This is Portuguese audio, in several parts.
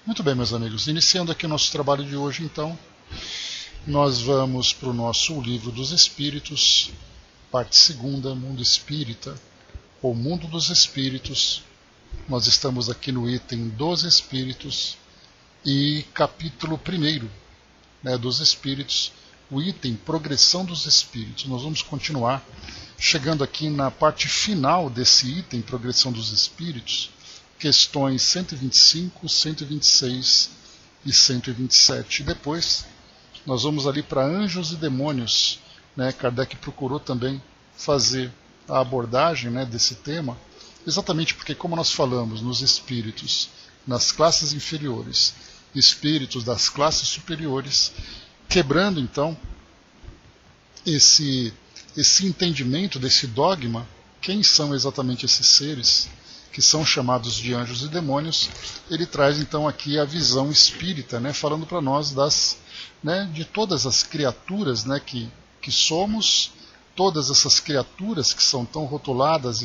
Muito bem, meus amigos, iniciando aqui o nosso trabalho de hoje, então, nós vamos para o nosso Livro dos Espíritos, parte 2ª, Mundo Espírita, ou Mundo dos Espíritos. Nós estamos aqui no item dos Espíritos e capítulo 1º, dos Espíritos, o item Progressão dos Espíritos. Nós vamos continuar chegando aqui na parte final desse item Progressão dos Espíritos, questões 125, 126 e 127. Depois nós vamos ali para Anjos e Demônios. Kardec procurou também fazer a abordagem desse tema, exatamente porque, como nós falamos, nos espíritos nas classes inferiores, espíritos das classes superiores, quebrando então esse entendimento desse dogma, quem são exatamente esses seres que são chamados de anjos e demônios. Ele traz então aqui a visão espírita, falando para nós de todas as criaturas que somos, todas essas criaturas que são tão rotuladas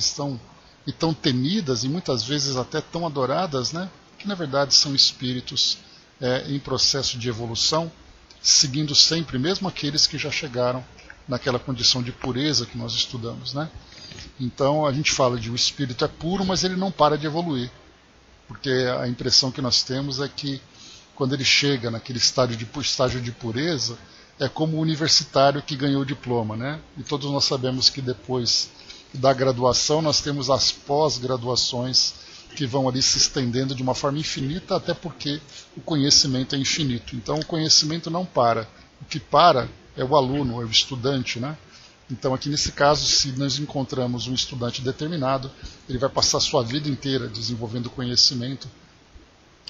e tão temidas e muitas vezes até tão adoradas, que na verdade são espíritos em processo de evolução, seguindo sempre, mesmo aqueles que já chegaram naquela condição de pureza que nós estudamos. Então a gente fala de o espírito é puro, mas ele não para de evoluir, porque a impressão que nós temos é que quando ele chega naquele estágio de pureza, é como o universitário que ganhou o diploma, e todos nós sabemos que depois da graduação nós temos as pós-graduações que vão ali se estendendo de uma forma infinita, até porque o conhecimento é infinito. Então o conhecimento não para, o que para é o aluno, é o estudante, Então aqui nesse caso, se nós encontramos um estudante determinado, ele vai passar a sua vida inteira desenvolvendo conhecimento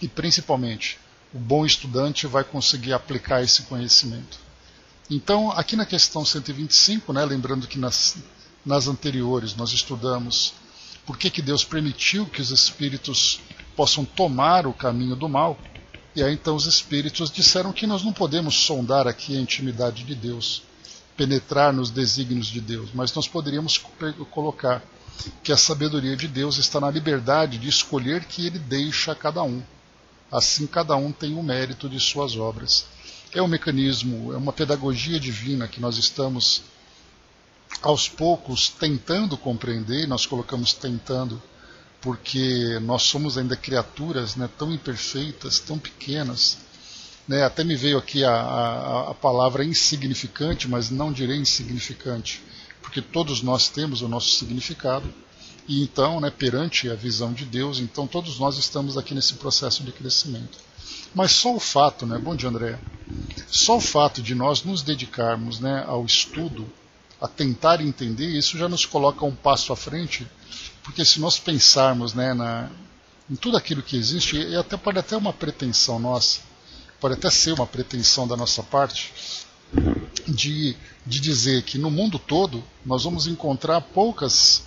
e principalmente o bom estudante vai conseguir aplicar esse conhecimento. Então aqui na questão 125, lembrando que nas anteriores nós estudamos por que Deus permitiu que os espíritos possam tomar o caminho do mal, e aí então os espíritos disseram que nós não podemos sondar aqui a intimidade de Deus, penetrar nos desígnios de Deus, mas nós poderíamos colocar que a sabedoria de Deus está na liberdade de escolher que Ele deixa a cada um. Assim cada um tem o mérito de suas obras. É um mecanismo, é uma pedagogia divina que nós estamos aos poucos tentando compreender. Nós colocamos tentando porque nós somos ainda criaturas tão imperfeitas, tão pequenas. Até me veio aqui a palavra insignificante, mas não direi insignificante, porque todos nós temos o nosso significado, e então, perante a visão de Deus, então todos nós estamos aqui nesse processo de crescimento. Mas só o fato, bom dia André, só o fato de nós nos dedicarmos ao estudo, a tentar entender, isso já nos coloca um passo à frente, porque se nós pensarmos em tudo aquilo que existe, e até pode até uma pretensão nossa, pode até ser uma pretensão da nossa parte, de dizer que no mundo todo nós vamos encontrar poucos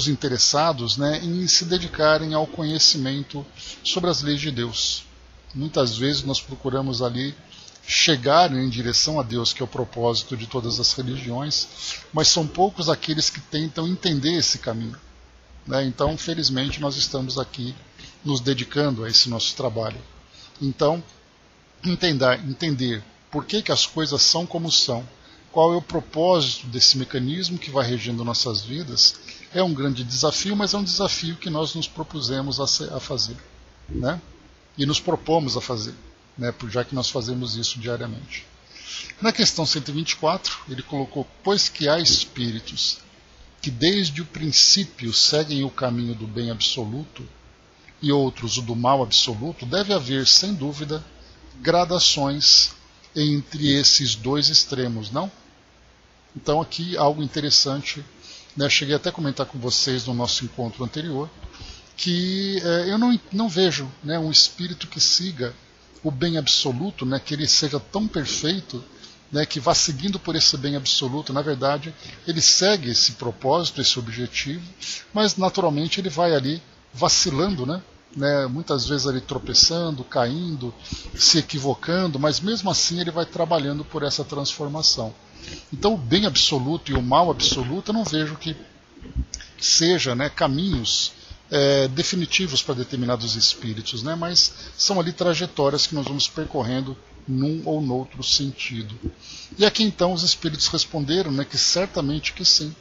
interessados em se dedicarem ao conhecimento sobre as leis de Deus. Muitas vezes nós procuramos ali chegar em direção a Deus, que é o propósito de todas as religiões, mas são poucos aqueles que tentam entender esse caminho. Então, felizmente, nós estamos aqui nos dedicando a esse nosso trabalho. Então, entender por que as coisas são como são, qual é o propósito desse mecanismo que vai regendo nossas vidas, é um grande desafio, mas é um desafio que nós nos propusemos a fazer, e nos propomos a fazer, já que nós fazemos isso diariamente. Na questão 124, ele colocou: pois que há espíritos que desde o princípio seguem o caminho do bem absoluto e outros o do mal absoluto, deve haver, sem dúvida, gradações entre esses dois extremos, não? Então aqui algo interessante, cheguei até a comentar com vocês no nosso encontro anterior, que eu não vejo um espírito que siga o bem absoluto, que ele seja tão perfeito, que vá seguindo por esse bem absoluto. Na verdade, ele segue esse propósito, esse objetivo, mas naturalmente ele vai ali vacilando, muitas vezes ali tropeçando, caindo, se equivocando, mas mesmo assim ele vai trabalhando por essa transformação. Então o bem absoluto e o mal absoluto eu não vejo que seja caminhos definitivos para determinados espíritos, né? Mas são ali trajetórias que nós vamos percorrendo num ou noutro sentido. E aqui então os espíritos responderam, né, que certamente que sim.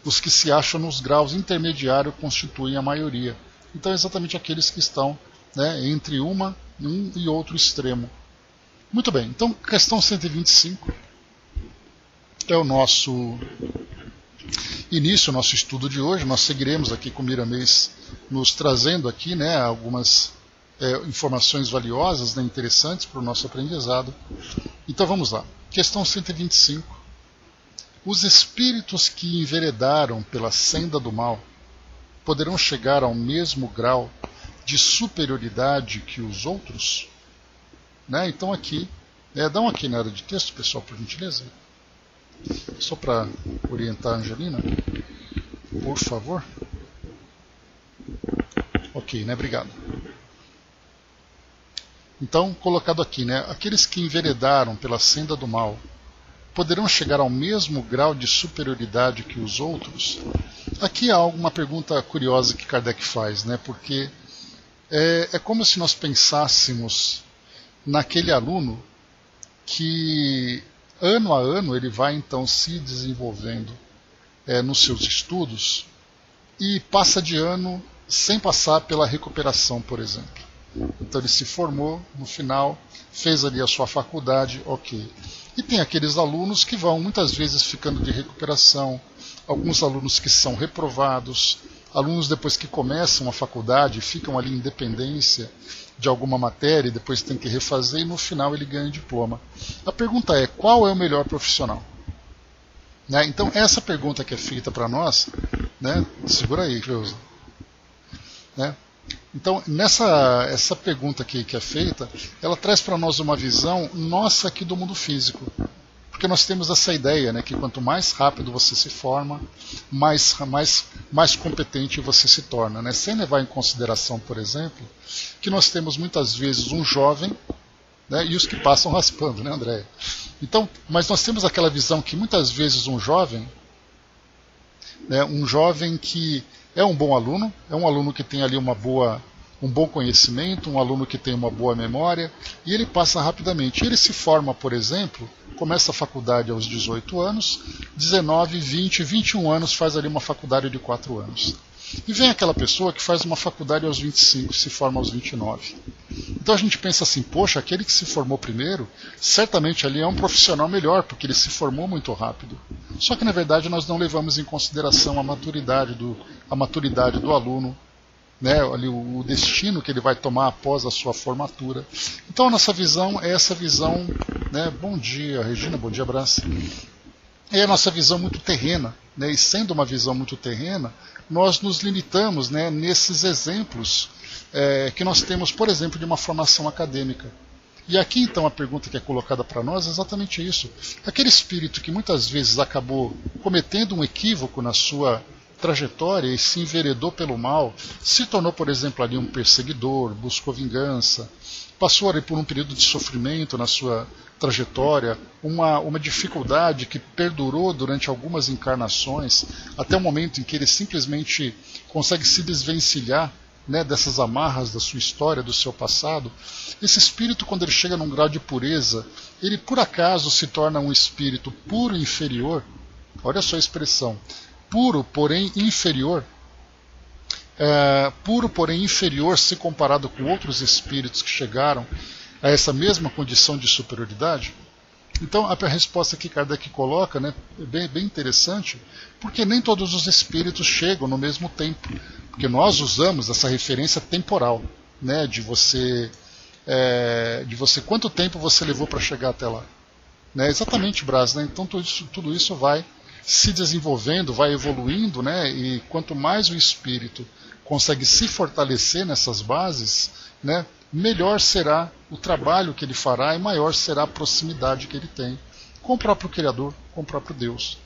Os que se acham nos graus intermediários constituem a maioria. Então exatamente aqueles que estão, né, entre um e outro extremo. Muito bem, então questão 125 é o nosso início, o nosso estudo de hoje. Nós seguiremos aqui com o Miramês nos trazendo aqui, né, algumas informações valiosas, né, interessantes para o nosso aprendizado. Então vamos lá, questão 125. Os espíritos que enveredaram pela senda do mal poderão chegar ao mesmo grau de superioridade que os outros? Né? Então aqui, dá uma quinada de texto, pessoal, por gentileza. Só para orientar a Angelina, por favor. Ok, né? Obrigado. Então, colocado aqui, né? Aqueles que enveredaram pela senda do mal poderão chegar ao mesmo grau de superioridade que os outros? Aqui há uma pergunta curiosa que Kardec faz, né? Porque é como se nós pensássemos naquele aluno que ano a ano ele vai então se desenvolvendo nos seus estudos e passa de ano sem passar pela recuperação, por exemplo. Então ele se formou, no final fez ali a sua faculdade, ok. E tem aqueles alunos que vão muitas vezes ficando de recuperação, alguns alunos que são reprovados, alunos depois que começam a faculdade ficam ali em dependência de alguma matéria e depois tem que refazer e no final ele ganha diploma. A pergunta é, qual é o melhor profissional? Né? Então essa pergunta que é feita para nós, né? Segura aí, Cleusa. Né? Então essa pergunta aqui que é feita, ela traz para nós uma visão nossa aqui do mundo físico. Porque nós temos essa ideia, né, que quanto mais rápido você se forma, mais competente você se torna. Né? Sem levar em consideração, por exemplo, que nós temos muitas vezes um jovem, né, e os que passam raspando, né, André? Então, mas nós temos aquela visão que muitas vezes um jovem que é um bom aluno, é um aluno que tem ali um bom conhecimento, um aluno que tem uma boa memória, e ele passa rapidamente. Ele se forma, por exemplo, começa a faculdade aos 18 anos, 19, 20, 21 anos faz ali uma faculdade de 4 anos. E vem aquela pessoa que faz uma faculdade aos 25, se forma aos 29. Então a gente pensa assim, poxa, aquele que se formou primeiro, certamente ali é um profissional melhor, porque ele se formou muito rápido. Só que na verdade nós não levamos em consideração a maturidade do aluno, né, ali o destino que ele vai tomar após a sua formatura. Então a nossa visão é essa visão, né, bom dia Regina, bom dia Brás, é a nossa visão muito terrena, né, e sendo uma visão muito terrena, nós nos limitamos, né, nesses exemplos que nós temos, por exemplo, de uma formação acadêmica. E aqui então a pergunta que é colocada para nós é exatamente isso. Aquele espírito que muitas vezes acabou cometendo um equívoco na sua trajetória e se enveredou pelo mal, se tornou, por exemplo, ali um perseguidor, buscou vingança, passou ali por um período de sofrimento na sua trajetória, uma dificuldade que perdurou durante algumas encarnações, até o momento em que ele simplesmente consegue se desvencilhar, né, dessas amarras da sua história, do seu passado. Esse espírito, quando ele chega num grau de pureza, ele por acaso se torna um espírito puro e inferior. Olha só a expressão, puro, porém inferior. Puro, porém inferior se comparado com outros espíritos que chegaram a essa mesma condição de superioridade? Então a resposta que Kardec coloca, né, é bem interessante, porque nem todos os espíritos chegam no mesmo tempo, porque nós usamos essa referência temporal, né, de você quanto tempo você levou para chegar até lá. Né, exatamente, Brás, né, então tudo isso vai se desenvolvendo, vai evoluindo, né, e quanto mais o espírito consegue se fortalecer nessas bases, né, melhor será o trabalho que ele fará e maior será a proximidade que ele tem com o próprio Criador, com o próprio Deus.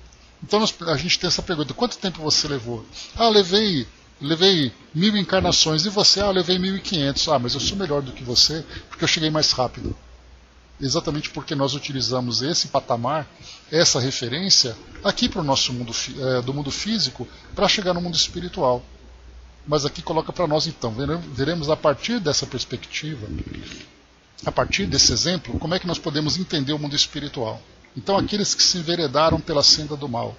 Então a gente tem essa pergunta, quanto tempo você levou? Ah, levei 1000 encarnações. E você? Ah, eu levei 1500. Ah, mas eu sou melhor do que você porque eu cheguei mais rápido. Exatamente porque nós utilizamos esse patamar, essa referência, aqui para o nosso mundo, do mundo físico, para chegar no mundo espiritual. Mas aqui coloca para nós então, veremos a partir dessa perspectiva, a partir desse exemplo, como é que nós podemos entender o mundo espiritual. Então aqueles que se enveredaram pela senda do mal,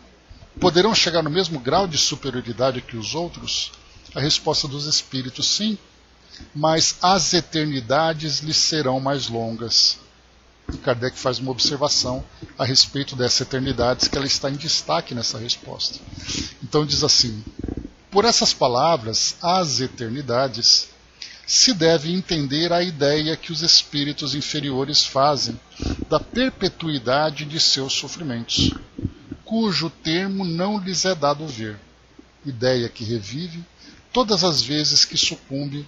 poderão chegar no mesmo grau de superioridade que os outros? A resposta dos espíritos, sim, mas as eternidades lhes serão mais longas. E Kardec faz uma observação a respeito dessa eternidade, que ela está em destaque nessa resposta. Então diz assim: por essas palavras, as eternidades, se deve entender a ideia que os espíritos inferiores fazem da perpetuidade de seus sofrimentos, cujo termo não lhes é dado ver, ideia que revive todas as vezes que sucumbe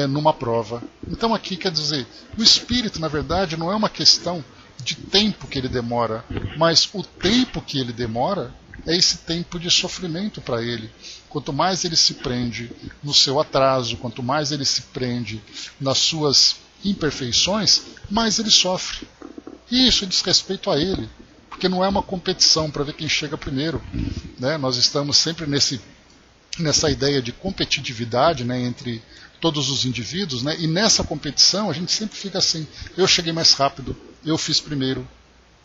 numa prova. Então aqui quer dizer, o espírito, na verdade, não é uma questão de tempo que ele demora, mas o tempo que ele demora é esse tempo de sofrimento para ele. Quanto mais ele se prende no seu atraso, quanto mais ele se prende nas suas imperfeições, mais ele sofre. E isso diz respeito a ele, porque não é uma competição para ver quem chega primeiro, né? Nós estamos sempre nessa ideia de competitividade, né, entre todos os indivíduos, né, e nessa competição a gente sempre fica assim: eu cheguei mais rápido, eu fiz primeiro,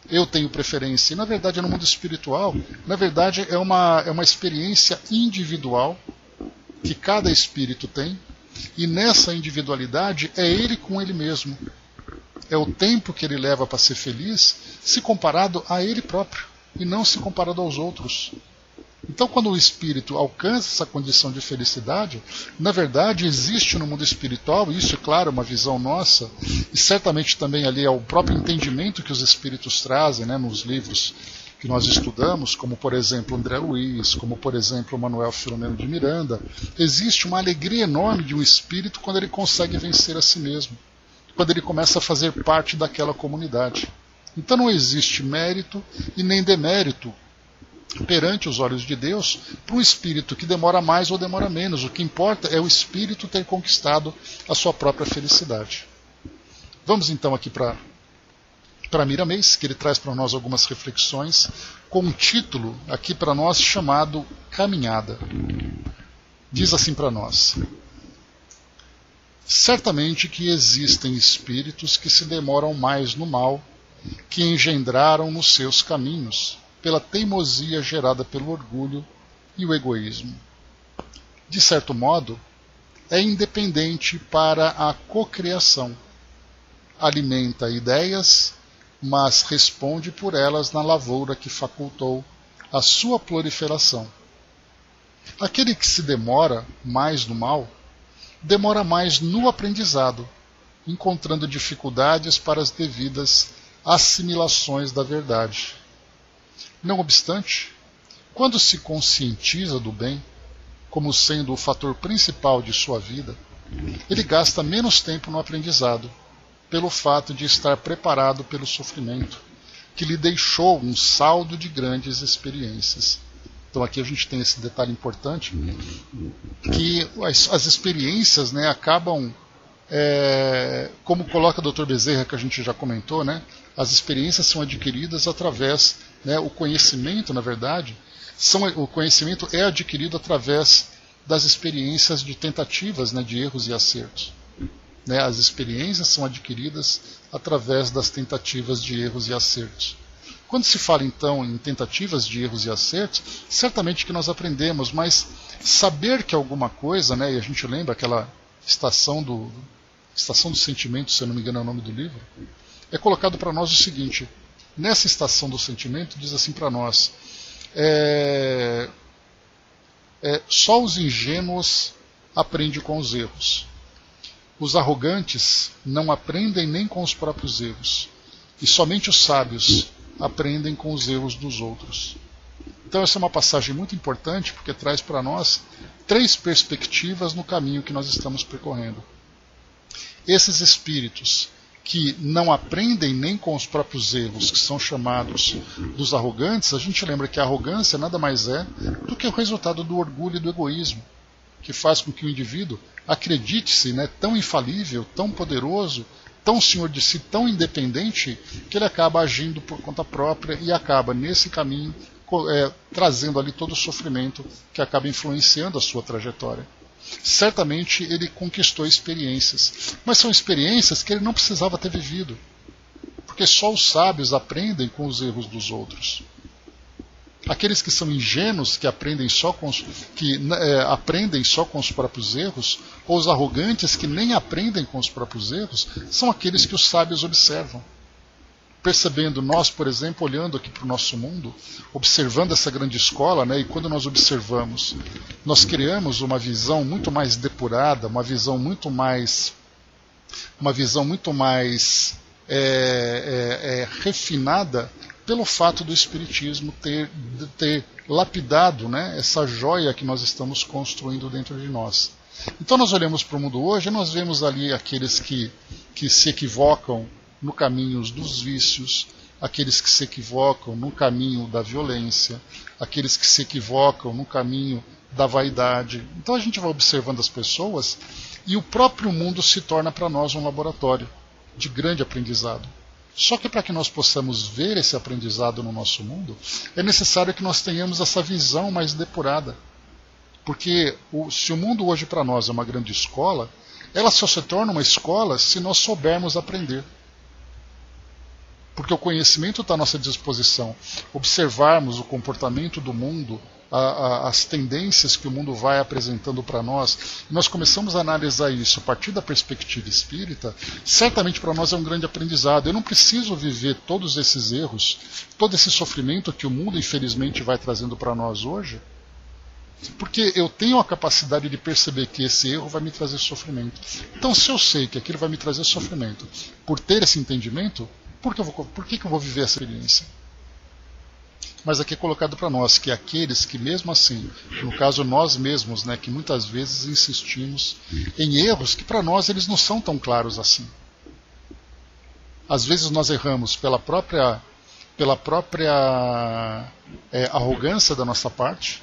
eu tenho preferência. E na verdade, no mundo espiritual, na verdade é uma experiência individual que cada espírito tem, e nessa individualidade é ele com ele mesmo. É o tempo que ele leva para ser feliz se comparado a ele próprio, e não se comparado aos outros. Então, quando o espírito alcança essa condição de felicidade, na verdade existe no mundo espiritual, e isso é claro, uma visão nossa, e certamente também ali é o próprio entendimento que os espíritos trazem, né, nos livros que nós estudamos, como por exemplo André Luiz, como por exemplo Manuel Filomeno de Miranda, existe uma alegria enorme de um espírito quando ele consegue vencer a si mesmo, quando ele começa a fazer parte daquela comunidade. Então não existe mérito e nem demérito perante os olhos de Deus para um espírito que demora mais ou demora menos. O que importa é o espírito ter conquistado a sua própria felicidade. Vamos então aqui para Miramês, que ele traz para nós algumas reflexões com um título aqui para nós chamado Caminhada. Diz assim para nós: certamente que existem espíritos que se demoram mais no mal, que engendraram nos seus caminhos pela teimosia gerada pelo orgulho e o egoísmo. De certo modo, é independente para a cocriação. Alimenta ideias, mas responde por elas na lavoura que facultou a sua proliferação. Aquele que se demora mais no mal, demora mais no aprendizado, encontrando dificuldades para as devidas assimilações da verdade. Não obstante, quando se conscientiza do bem como sendo o fator principal de sua vida, ele gasta menos tempo no aprendizado, pelo fato de estar preparado pelo sofrimento, que lhe deixou um saldo de grandes experiências. Então aqui a gente tem esse detalhe importante, que as experiências, né, acabam, como coloca o Dr. Bezerra, que a gente já comentou, né, as experiências são adquiridas através, né, o conhecimento, na verdade, o conhecimento é adquirido através das experiências de tentativas, né, de erros e acertos. Né, as experiências são adquiridas através das tentativas de erros e acertos. Quando se fala então em tentativas de erros e acertos, certamente que nós aprendemos, mas saber que alguma coisa, né, e a gente lembra aquela estação do sentimento, se eu não me engano é o nome do livro, é colocado para nós o seguinte: nessa estação do sentimento diz assim para nós: só os ingênuos aprendem com os erros. Os arrogantes não aprendem nem com os próprios erros, e somente os sábios aprendem com os erros dos outros. Então essa é uma passagem muito importante, porque traz para nós 3 perspectivas no caminho que nós estamos percorrendo. Esses espíritos que não aprendem nem com os próprios erros, que são chamados dos arrogantes, a gente lembra que a arrogância nada mais é do que o resultado do orgulho e do egoísmo, que faz com que o indivíduo acredite-se, né, tão infalível, tão poderoso, tão senhor de si, tão independente, que ele acaba agindo por conta própria e acaba, nesse caminho, trazendo ali todo o sofrimento que acaba influenciando a sua trajetória. Certamente ele conquistou experiências, mas são experiências que ele não precisava ter vivido, porque só os sábios aprendem com os erros dos outros. Aqueles que são ingênuos, que aprendem só com os próprios erros, ou os arrogantes que nem aprendem com os próprios erros, são aqueles que os sábios observam. Percebendo, nós, por exemplo, olhando aqui para o nosso mundo, observando essa grande escola, né, e quando nós observamos, nós criamos uma visão muito mais depurada, uma visão muito mais refinada, pelo fato do Espiritismo ter lapidado, né, essa joia que nós estamos construindo dentro de nós. Então nós olhamos para o mundo hoje e nós vemos ali aqueles que se equivocam no caminho dos vícios, aqueles que se equivocam no caminho da violência, aqueles que se equivocam no caminho da vaidade. Então a gente vai observando as pessoas e o próprio mundo se torna para nós um laboratório de grande aprendizado. Só que para que nós possamos ver esse aprendizado no nosso mundo, é necessário que nós tenhamos essa visão mais depurada. Porque se o mundo hoje para nós é uma grande escola, ela só se torna uma escola se nós soubermos aprender. Porque o conhecimento está à nossa disposição. Observarmos o comportamento do mundo, as tendências que o mundo vai apresentando para nós, e nós começamos a analisar isso a partir da perspectiva espírita, certamente para nós é um grande aprendizado. Eu não preciso viver todos esses erros, todo esse sofrimento que o mundo infelizmente vai trazendo para nós hoje, porque eu tenho a capacidade de perceber que esse erro vai me trazer sofrimento. Então, se eu sei que aquilo vai me trazer sofrimento, por ter esse entendimento, por que eu vou viver essa experiência? Mas aqui é colocado para nós que aqueles que mesmo assim, no caso nós mesmos, né, que muitas vezes insistimos em erros que para nós eles não são tão claros assim. Às vezes nós erramos pela própria arrogância da nossa parte,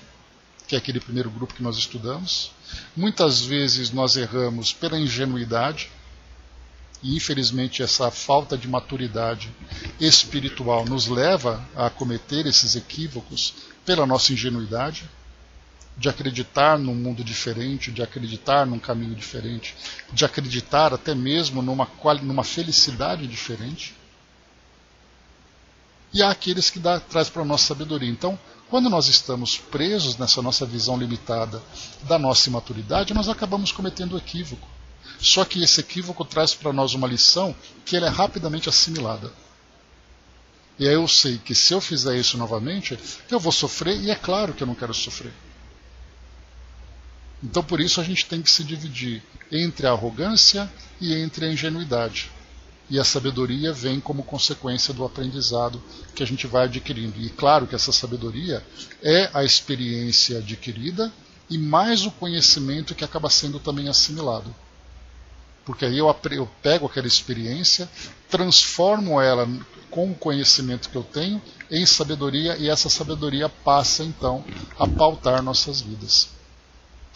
que é aquele primeiro grupo que nós estudamos. Muitas vezes nós erramos pela ingenuidade, e infelizmente essa falta de maturidade espiritual nos leva a cometer esses equívocos pela nossa ingenuidade, de acreditar num mundo diferente, de acreditar num caminho diferente, de acreditar até mesmo numa felicidade diferente. E há aqueles que traz para a nossa sabedoria. Então, quando nós estamos presos nessa nossa visão limitada da nossa imaturidade, nós acabamos cometendo equívoco. Só que esse equívoco traz para nós uma lição que ela é rapidamente assimilada. E aí eu sei que se eu fizer isso novamente, eu vou sofrer, e é claro que eu não quero sofrer. Então por isso a gente tem que se dividir entre a arrogância e entre a ingenuidade. E a sabedoria vem como consequência do aprendizado que a gente vai adquirindo. E claro que essa sabedoria é a experiência adquirida e mais o conhecimento que acaba sendo também assimilado. Porque aí eu pego aquela experiência, transformo ela com o conhecimento que eu tenho em sabedoria, e essa sabedoria passa então a pautar nossas vidas.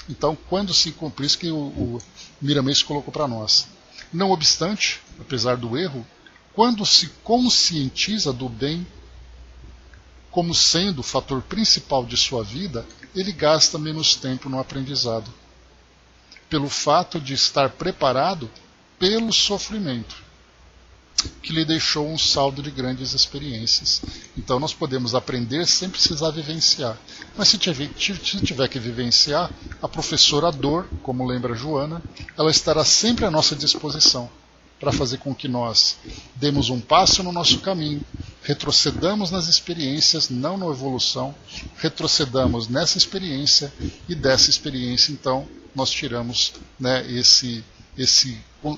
Então, por isso que o Miramês colocou para nós. Não obstante, apesar do erro, quando se conscientiza do bem como sendo o fator principal de sua vida, ele gasta menos tempo no aprendizado, pelo fato de estar preparado pelo sofrimento, que lhe deixou um saldo de grandes experiências. Então nós podemos aprender sem precisar vivenciar. Mas se tiver que vivenciar, a professora dor, como lembra Joana, ela estará sempre à nossa disposição, para fazer com que nós demos um passo no nosso caminho, retrocedamos nas experiências, não na evolução, retrocedamos nessa experiência, e dessa experiência então nós tiramos, né,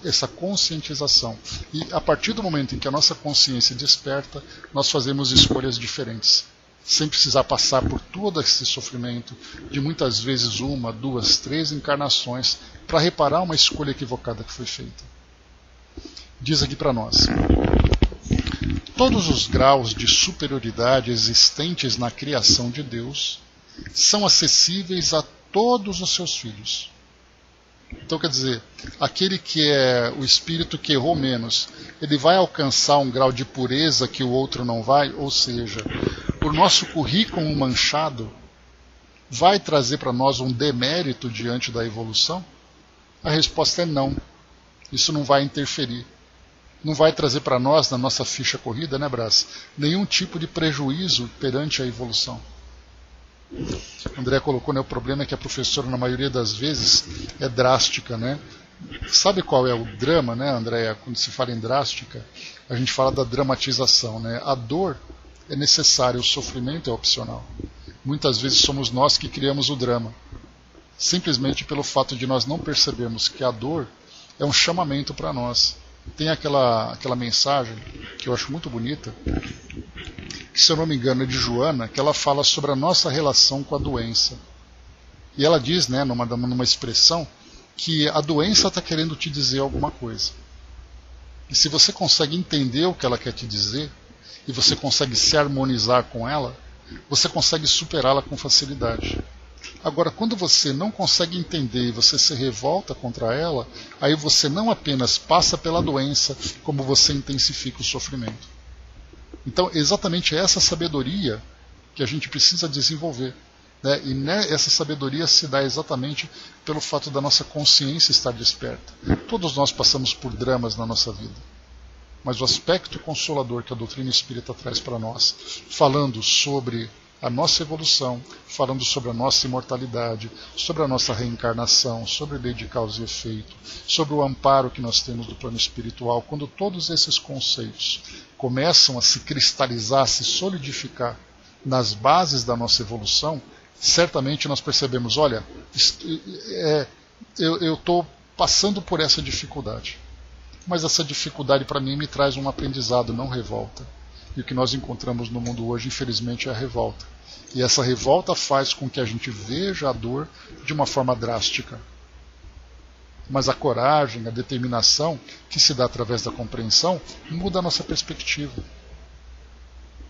essa conscientização. E a partir do momento em que a nossa consciência desperta, nós fazemos escolhas diferentes, sem precisar passar por todo esse sofrimento de muitas vezes 1, 2, 3 encarnações para reparar uma escolha equivocada que foi feita. Diz aqui para nós: todos os graus de superioridade existentes na criação de Deus são acessíveis a todos os seus filhos. Então, quer dizer, aquele que é o espírito que errou menos, ele vai alcançar um grau de pureza que o outro não vai, ou seja, por nosso currículo manchado, vai trazer para nós um demérito diante da evolução? A resposta é não. Isso não vai interferir. Não vai trazer para nós, na nossa ficha corrida, né, Brás, nenhum tipo de prejuízo perante a evolução. André colocou, né, o problema é que a professora, na maioria das vezes, é drástica, né? Sabe qual é o drama, né, Andréia? Quando se fala em drástica, a gente fala da dramatização, né? A dor é necessária, o sofrimento é opcional. Muitas vezes somos nós que criamos o drama, simplesmente pelo fato de nós não percebermos que a dor é um chamamento para nós. Tem aquela mensagem que eu acho muito bonita, que, se eu não me engano, é de Joana, que ela fala sobre a nossa relação com a doença. E ela diz, né, numa expressão, que a doença está querendo te dizer alguma coisa. E se você consegue entender o que ela quer te dizer, e você consegue se harmonizar com ela, você consegue superá-la com facilidade. Agora, quando você não consegue entender e você se revolta contra ela, aí você não apenas passa pela doença, como você intensifica o sofrimento. Então, exatamente essa sabedoria que a gente precisa desenvolver. Né? E essa sabedoria se dá exatamente pelo fato da nossa consciência estar desperta. Todos nós passamos por dramas na nossa vida. Mas o aspecto consolador que a doutrina espírita traz para nós, falando sobre a nossa evolução, falando sobre a nossa imortalidade, sobre a nossa reencarnação, sobre a lei de causa e efeito, sobre o amparo que nós temos do plano espiritual, quando todos esses conceitos começam a se cristalizar, a se solidificar nas bases da nossa evolução, certamente nós percebemos, olha, eu estou passando por essa dificuldade, mas essa dificuldade para mim me traz um aprendizado, não revolta. E o que nós encontramos no mundo hoje, infelizmente, é a revolta. E essa revolta faz com que a gente veja a dor de uma forma drástica. Mas a coragem, a determinação, que se dá através da compreensão, muda a nossa perspectiva.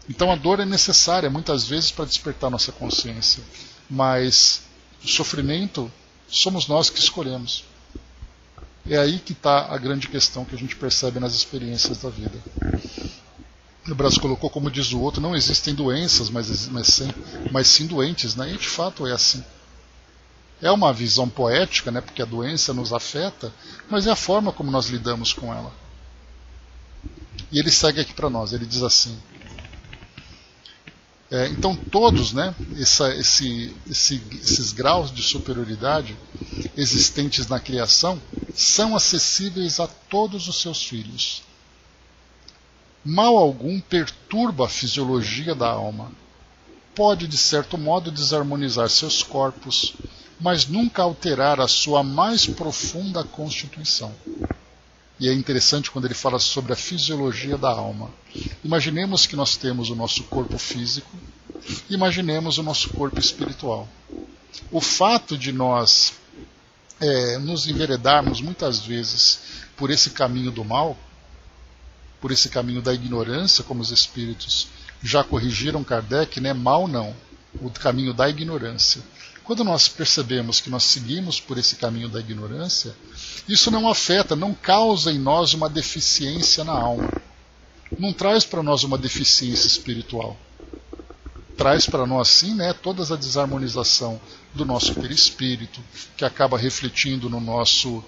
Então a dor é necessária, muitas vezes, para despertar nossa consciência. Mas o sofrimento somos nós que escolhemos. É aí que está a grande questão que a gente percebe nas experiências da vida. O Brás colocou, como diz o outro, não existem doenças, mas sim doentes, né? E de fato é assim. É uma visão poética, né? Porque a doença nos afeta, mas é a forma como nós lidamos com ela. E ele segue aqui para nós, ele diz assim: então todos, né, esses graus de superioridade existentes na criação são acessíveis a todos os seus filhos. Mal algum perturba a fisiologia da alma. Pode, de certo modo, desarmonizar seus corpos, mas nunca alterar a sua mais profunda constituição. E é interessante quando ele fala sobre a fisiologia da alma. Imaginemos que nós temos o nosso corpo físico, imaginemos o nosso corpo espiritual. O fato de nós nos enveredarmos muitas vezes por esse caminho do mal, por esse caminho da ignorância, como os espíritos já corrigiram Kardec, né? Mal não, o caminho da ignorância. Quando nós percebemos que nós seguimos por esse caminho da ignorância, isso não afeta, não causa em nós uma deficiência na alma. Não traz para nós uma deficiência espiritual. Traz para nós, sim, né, toda a desarmonização do nosso perispírito, que acaba refletindo no nosso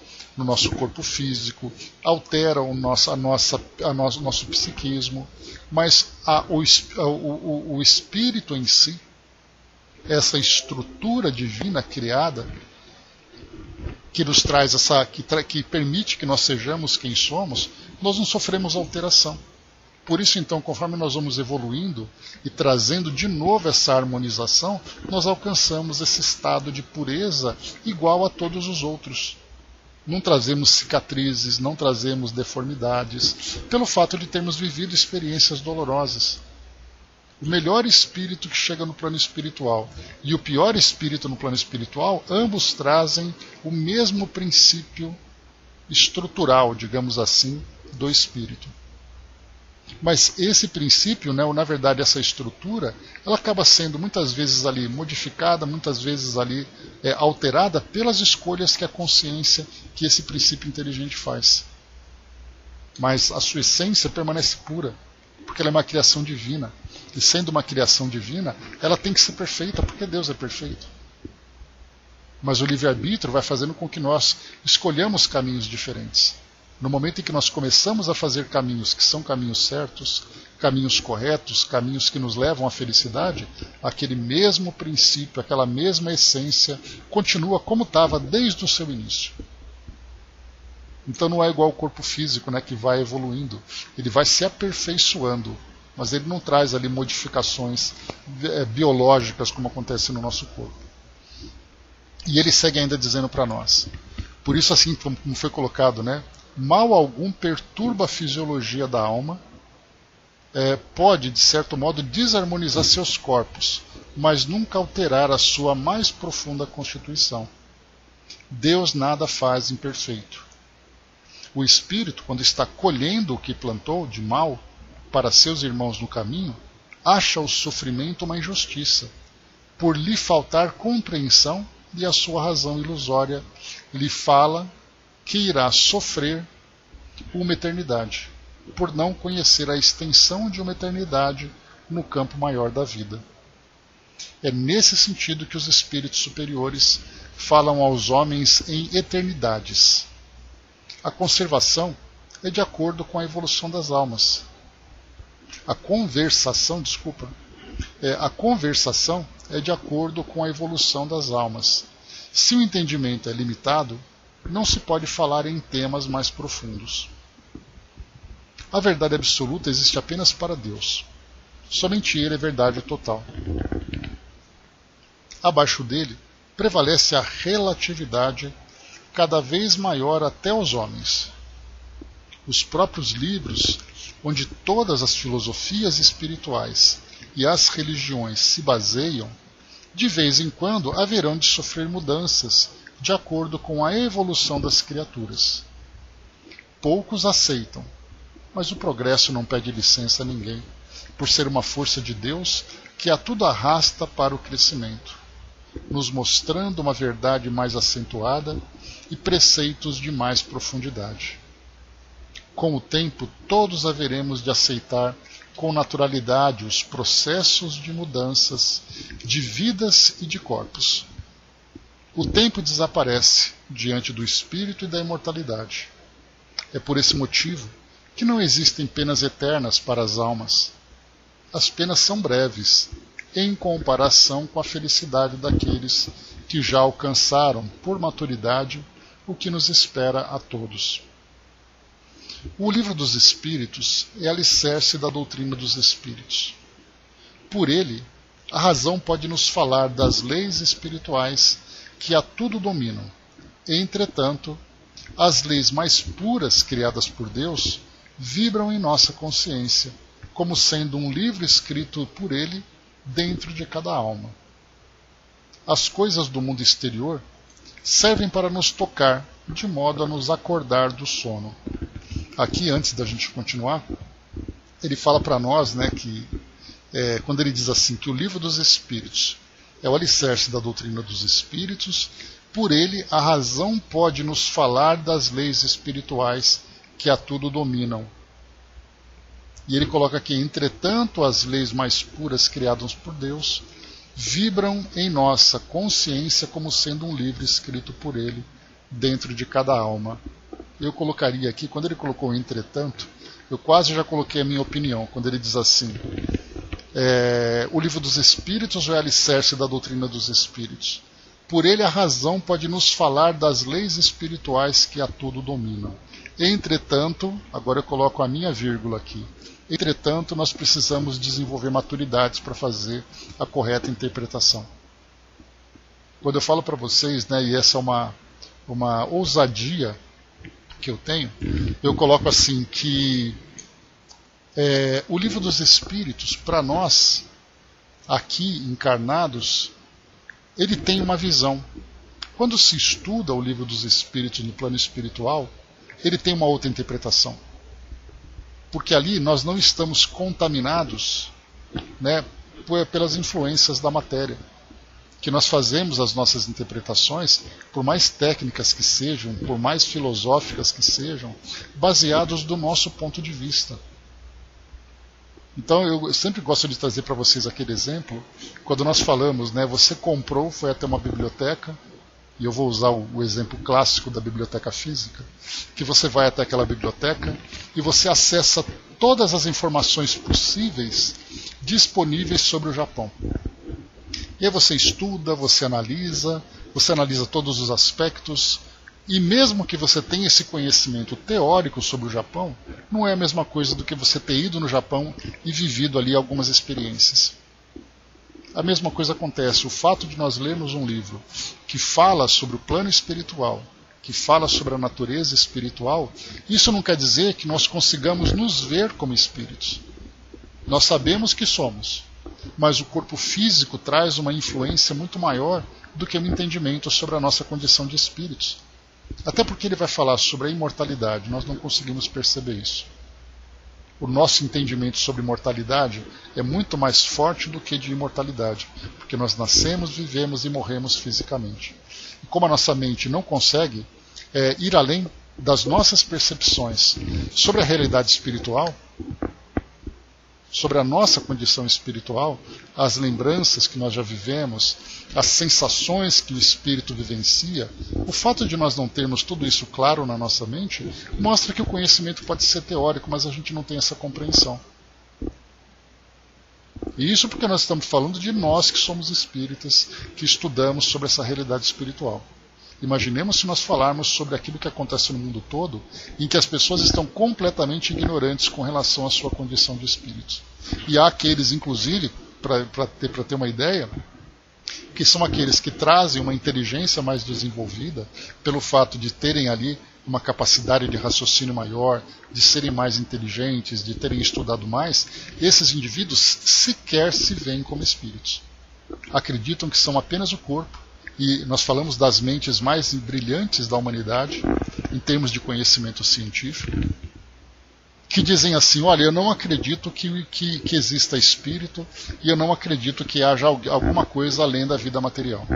corpo físico, altera o nosso psiquismo, mas o espírito em si, essa estrutura divina criada, que nos traz que permite que nós sejamos quem somos, nós não sofremos alteração. Por isso, então, conforme nós vamos evoluindo e trazendo de novo essa harmonização, nós alcançamos esse estado de pureza igual a todos os outros. Não trazemos cicatrizes, não trazemos deformidades, pelo fato de termos vivido experiências dolorosas. O melhor espírito que chega no plano espiritual e o pior espírito no plano espiritual, ambos trazem o mesmo princípio estrutural, digamos assim, do espírito. Mas esse princípio, né, ou na verdade essa estrutura, ela acaba sendo muitas vezes ali modificada, muitas vezes ali alterada pelas escolhas que a consciência, que esse princípio inteligente faz. Mas a sua essência permanece pura, porque ela é uma criação divina. E sendo uma criação divina, ela tem que ser perfeita, porque Deus é perfeito. Mas o livre-arbítrio vai fazendo com que nós escolhamos caminhos diferentes. No momento em que nós começamos a fazer caminhos que são caminhos certos, caminhos corretos, caminhos que nos levam à felicidade, aquele mesmo princípio, aquela mesma essência continua como estava desde o seu início. Então não é igual ao corpo físico, né, que vai evoluindo, ele vai se aperfeiçoando, mas ele não traz ali modificações biológicas como acontece no nosso corpo. E ele segue ainda dizendo para nós, por isso assim como foi colocado, né, mal algum perturba a fisiologia da alma, pode de certo modo desarmonizar seus corpos, mas nunca alterar a sua mais profunda constituição. Deus nada faz imperfeito. O espírito, quando está colhendo o que plantou de mal para seus irmãos no caminho, acha o sofrimento uma injustiça, por lhe faltar compreensão, e a sua razão ilusória lhe fala que irá sofrer uma eternidade, por não conhecer a extensão de uma eternidade no campo maior da vida. É nesse sentido que os espíritos superiores falam aos homens em eternidades. A conservação é de acordo com a evolução das almas. A conversação é de acordo com a evolução das almas. Se o entendimento é limitado, não se pode falar em temas mais profundos. A verdade absoluta existe apenas para Deus. Somente Ele é verdade total. Abaixo dele, prevalece a relatividade cada vez maior até os homens. Os próprios livros, onde todas as filosofias espirituais e as religiões se baseiam, de vez em quando haverão de sofrer mudanças de acordo com a evolução das criaturas. Poucos aceitam, mas o progresso não pede licença a ninguém, por ser uma força de Deus que a tudo arrasta para o crescimento, nos mostrando uma verdade mais acentuada e preceitos de mais profundidade. Com o tempo, todos haveremos de aceitar com naturalidade os processos de mudanças de vidas e de corpos. O tempo desaparece diante do espírito e da imortalidade. É por esse motivo que não existem penas eternas para as almas. As penas são breves, em comparação com a felicidade daqueles que já alcançaram, por maturidade, o que nos espera a todos. O Livro dos Espíritos é alicerce da doutrina dos Espíritos. Por ele, a razão pode nos falar das leis espirituais que a tudo dominam. Entretanto, as leis mais puras criadas por Deus vibram em nossa consciência, como sendo um livro escrito por ele dentro de cada alma. As coisas do mundo exterior servem para nos tocar, de modo a nos acordar do sono. Aqui, antes da gente continuar, ele fala para nós, né, que quando ele diz assim, que o Livro dos Espíritos é o alicerce da doutrina dos Espíritos, por ele a razão pode nos falar das leis espirituais que a tudo dominam. E ele coloca aqui, entretanto, as leis mais puras criadas por Deus vibram em nossa consciência como sendo um livro escrito por ele dentro de cada alma. Eu colocaria aqui, quando ele colocou entretanto, eu quase já coloquei a minha opinião, quando ele diz assim, o Livro dos Espíritos é o alicerce da doutrina dos Espíritos. Por ele a razão pode nos falar das leis espirituais que a tudo dominam. Entretanto, agora eu coloco a minha vírgula aqui, entretanto nós precisamos desenvolver maturidades para fazer a correta interpretação. Quando eu falo para vocês, né, e essa é uma ousadia que eu tenho, eu coloco assim que o Livro dos Espíritos, para nós, aqui encarnados, ele tem uma visão. Quando se estuda o Livro dos Espíritos no plano espiritual, ele tem uma outra interpretação. Porque ali nós não estamos contaminados, né, pelas influências da matéria. Que nós fazemos as nossas interpretações, por mais técnicas que sejam, por mais filosóficas que sejam, baseados do nosso ponto de vista. Então eu sempre gosto de trazer para vocês aquele exemplo, quando nós falamos, né, você comprou, foi até uma biblioteca, e eu vou usar o exemplo clássico da biblioteca física, que você vai até aquela biblioteca e você acessa todas as informações possíveis disponíveis sobre o Japão. E aí você estuda, você analisa todos os aspectos, e mesmo que você tenha esse conhecimento teórico sobre o Japão, não é a mesma coisa do que você ter ido no Japão e vivido ali algumas experiências. A mesma coisa acontece, o fato de nós lermos um livro que fala sobre o plano espiritual, que fala sobre a natureza espiritual, isso não quer dizer que nós consigamos nos ver como espíritos. Nós sabemos que somos, mas o corpo físico traz uma influência muito maior do que o entendimento sobre a nossa condição de espíritos. Até porque ele vai falar sobre a imortalidade, nós não conseguimos perceber isso. O nosso entendimento sobre mortalidade é muito mais forte do que de imortalidade, porque nós nascemos, vivemos e morremos fisicamente. E como a nossa mente não consegue ir além das nossas percepções sobre a realidade espiritual, sobre a nossa condição espiritual, as lembranças que nós já vivemos, as sensações que o espírito vivencia, o fato de nós não termos tudo isso claro na nossa mente mostra que o conhecimento pode ser teórico, mas a gente não tem essa compreensão. E isso porque nós estamos falando de nós que somos espíritas, que estudamos sobre essa realidade espiritual. Imaginemos se nós falarmos sobre aquilo que acontece no mundo todo, em que as pessoas estão completamente ignorantes com relação à sua condição de espíritos. E há aqueles, inclusive, para ter uma ideia, que são aqueles que trazem uma inteligência mais desenvolvida, pelo fato de terem ali uma capacidade de raciocínio maior, de serem mais inteligentes, de terem estudado mais. Esses indivíduos sequer se veem como espíritos. Acreditam que são apenas o corpo. E nós falamos das mentes mais brilhantes da humanidade, em termos de conhecimento científico, que dizem assim, olha, eu não acredito que exista espírito, e eu não acredito que haja alguma coisa além da vida material.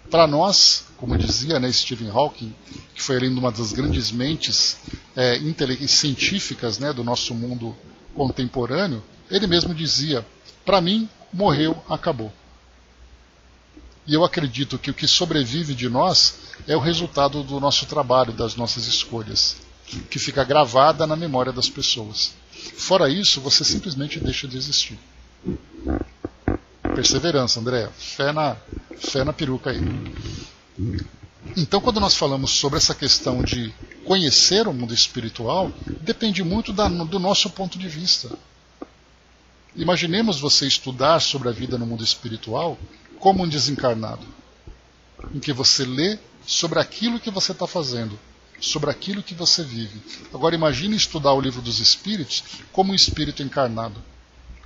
Para nós, como dizia, né, Stephen Hawking, que foi ali uma das grandes mentes científicas, né, do nosso mundo contemporâneo, ele mesmo dizia, para mim, morreu, acabou. E eu acredito que o que sobrevive de nós é o resultado do nosso trabalho, das nossas escolhas, que fica gravada na memória das pessoas. Fora isso, você simplesmente deixa de existir. Perseverança, André. Fé na peruca aí. Então, quando nós falamos sobre essa questão de conhecer o mundo espiritual, depende muito do nosso ponto de vista. Imaginemos você estudar sobre a vida no mundo espiritual como um desencarnado, em que você lê sobre aquilo que você está fazendo, sobre aquilo que você vive. Agora imagine estudar o livro dos Espíritos como um espírito encarnado.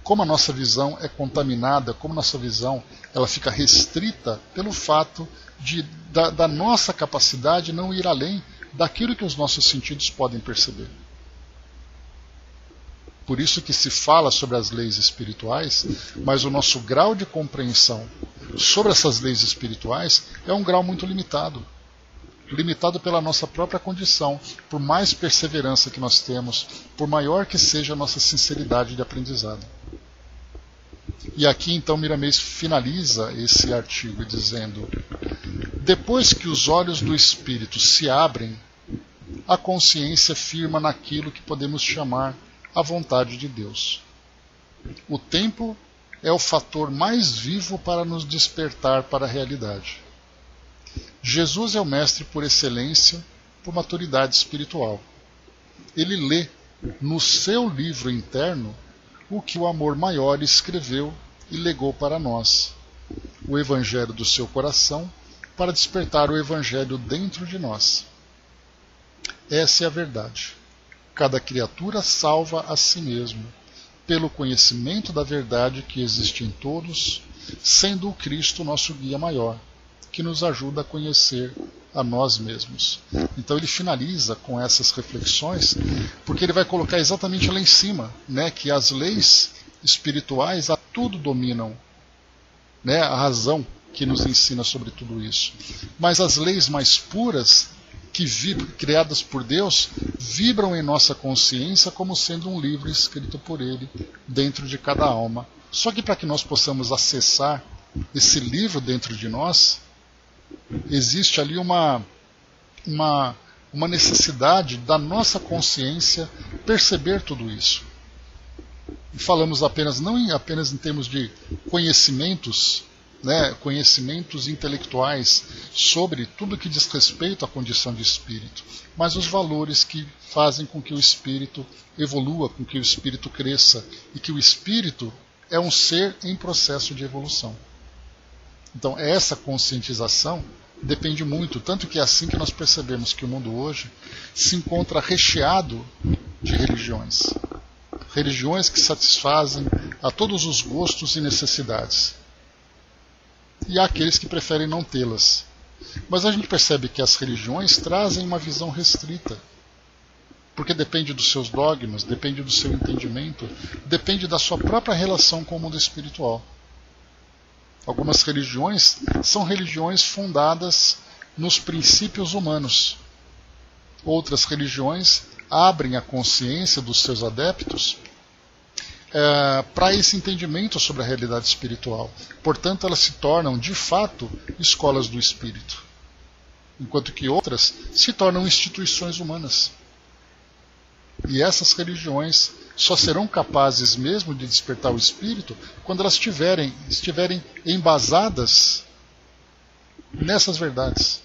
Como a nossa visão é contaminada, como a nossa visão ela fica restrita pelo fato da nossa capacidade não ir além daquilo que os nossos sentidos podem perceber. Por isso que se fala sobre as leis espirituais, mas o nosso grau de compreensão sobre essas leis espirituais é um grau muito limitado. Limitado pela nossa própria condição, por mais perseverança que nós temos, por maior que seja a nossa sinceridade de aprendizado. E aqui então Miramês finaliza esse artigo dizendo: depois que os olhos do espírito se abrem, a consciência firma naquilo que podemos chamar a vontade de Deus. O tempo é o fator mais vivo para nos despertar para a realidade. Jesus é o mestre por excelência, por maturidade espiritual. Ele lê no seu livro interno o que o amor maior escreveu e legou para nós, o evangelho do seu coração, para despertar o evangelho dentro de nós. Essa é a verdade. Cada criatura salva a si mesmo, pelo conhecimento da verdade que existe em todos, sendo o Cristo nosso guia maior, que nos ajuda a conhecer a nós mesmos. Então ele finaliza com essas reflexões, porque ele vai colocar exatamente lá em cima, né, que as leis espirituais a tudo dominam, né, a razão que nos ensina sobre tudo isso. Mas as leis mais puras, criadas por Deus, vibram em nossa consciência como sendo um livro escrito por Ele dentro de cada alma. Só que para que nós possamos acessar esse livro dentro de nós, existe ali uma necessidade da nossa consciência perceber tudo isso. E falamos não apenas em termos de conhecimentos, conhecimentos intelectuais sobre tudo que diz respeito à condição de espírito, mas os valores que fazem com que o espírito evolua, com que o espírito cresça, e que o espírito é um ser em processo de evolução. Então essa conscientização depende muito, tanto que é assim que nós percebemos que o mundo hoje se encontra recheado de religiões. Religiões que satisfazem a todos os gostos e necessidades. E há aqueles que preferem não tê-las. Mas a gente percebe que as religiões trazem uma visão restrita. Porque depende dos seus dogmas, depende do seu entendimento, depende da sua própria relação com o mundo espiritual. Algumas religiões são religiões fundadas nos princípios humanos. Outras religiões abrem a consciência dos seus adeptos para esse entendimento sobre a realidade espiritual. Portanto, elas se tornam, de fato, escolas do espírito. Enquanto que outras se tornam instituições humanas. E essas religiões só serão capazes mesmo de despertar o espírito quando elas estiverem embasadas nessas verdades,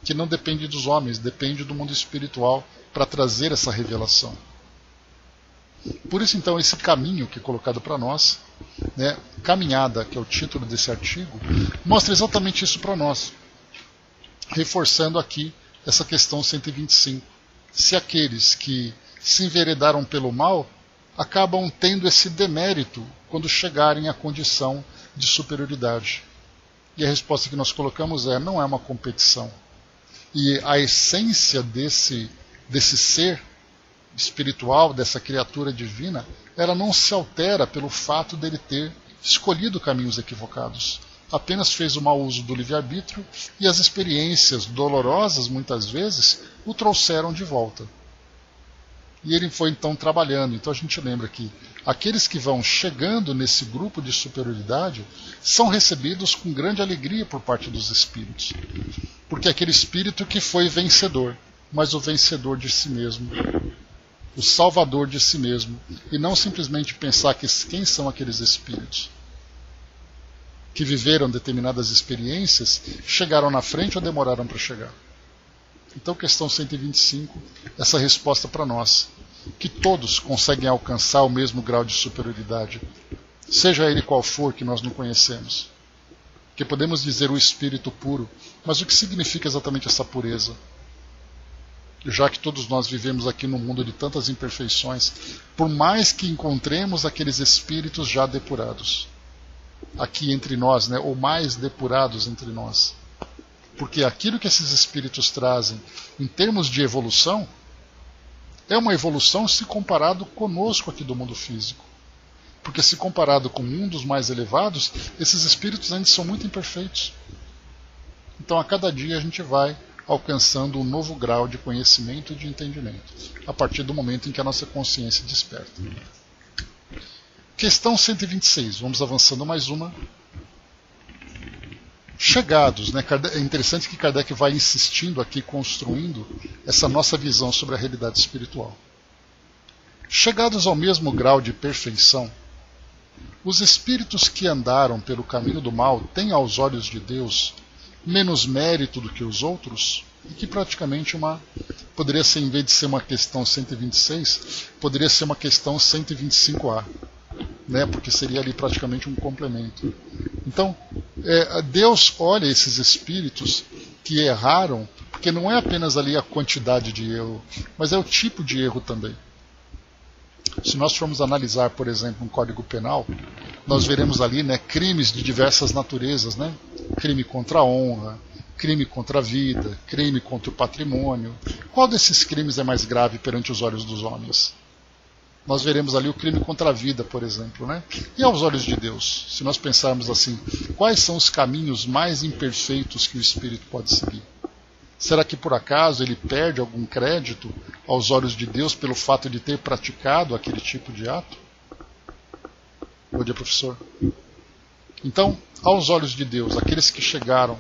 que não depende dos homens, depende do mundo espiritual para trazer essa revelação. Por isso, então, esse caminho que é colocado para nós, Caminhada, que é o título desse artigo, mostra exatamente isso para nós, reforçando aqui essa questão 125. Se aqueles que se enveredaram pelo mal acabam tendo esse demérito quando chegarem à condição de superioridade. E a resposta que nós colocamos não é uma competição. E a essência desse ser espiritual, dessa criatura divina, ela não se altera pelo fato dele ter escolhido caminhos equivocados. Apenas fez o mau uso do livre-arbítrio e as experiências dolorosas, muitas vezes, o trouxeram de volta. E ele foi então trabalhando. Então a gente lembra que aqueles que vão chegando nesse grupo de superioridade são recebidos com grande alegria por parte dos espíritos. Porque é aquele espírito que foi vencedor, mas o vencedor de si mesmo, o salvador de si mesmo, e não simplesmente pensar que quem são aqueles espíritos que viveram determinadas experiências, chegaram na frente ou demoraram para chegar. Então, questão 125, essa resposta para nós, que todos conseguem alcançar o mesmo grau de superioridade, seja ele qual for que nós não conhecemos. Que podemos dizer o espírito puro, mas o que significa exatamente essa pureza? Já que todos nós vivemos aqui num mundo de tantas imperfeições, por mais que encontremos aqueles espíritos já depurados, aqui entre nós, ou mais depurados entre nós, porque aquilo que esses espíritos trazem em termos de evolução é uma evolução se comparado conosco aqui do mundo físico. Porque se comparado com mundos mais elevados, esses espíritos ainda são muito imperfeitos. Então a cada dia a gente vai alcançando um novo grau de conhecimento e de entendimento, a partir do momento em que a nossa consciência desperta. Questão 126, vamos avançando mais uma. Chegados, é interessante que Kardec vai insistindo aqui, construindo essa nossa visão sobre a realidade espiritual. Chegados ao mesmo grau de perfeição, os espíritos que andaram pelo caminho do mal têm aos olhos de Deus menos mérito do que os outros? E que praticamente poderia ser, em vez de ser uma questão 126, poderia ser uma questão 125A. Porque seria ali praticamente um complemento. Então, Deus olha esses espíritos que erraram, porque não é apenas ali a quantidade de erro, mas é o tipo de erro também. Se nós formos analisar, por exemplo, um Código Penal, nós veremos ali crimes de diversas naturezas, crime contra a honra, crime contra a vida, crime contra o patrimônio. Qual desses crimes é mais grave perante os olhos dos homens? Nós veremos ali o crime contra a vida, por exemplo. E aos olhos de Deus, se nós pensarmos assim, quais são os caminhos mais imperfeitos que o espírito pode seguir? Será que por acaso ele perde algum crédito aos olhos de Deus pelo fato de ter praticado aquele tipo de ato? Bom dia, professor. Então, aos olhos de Deus, aqueles que chegaram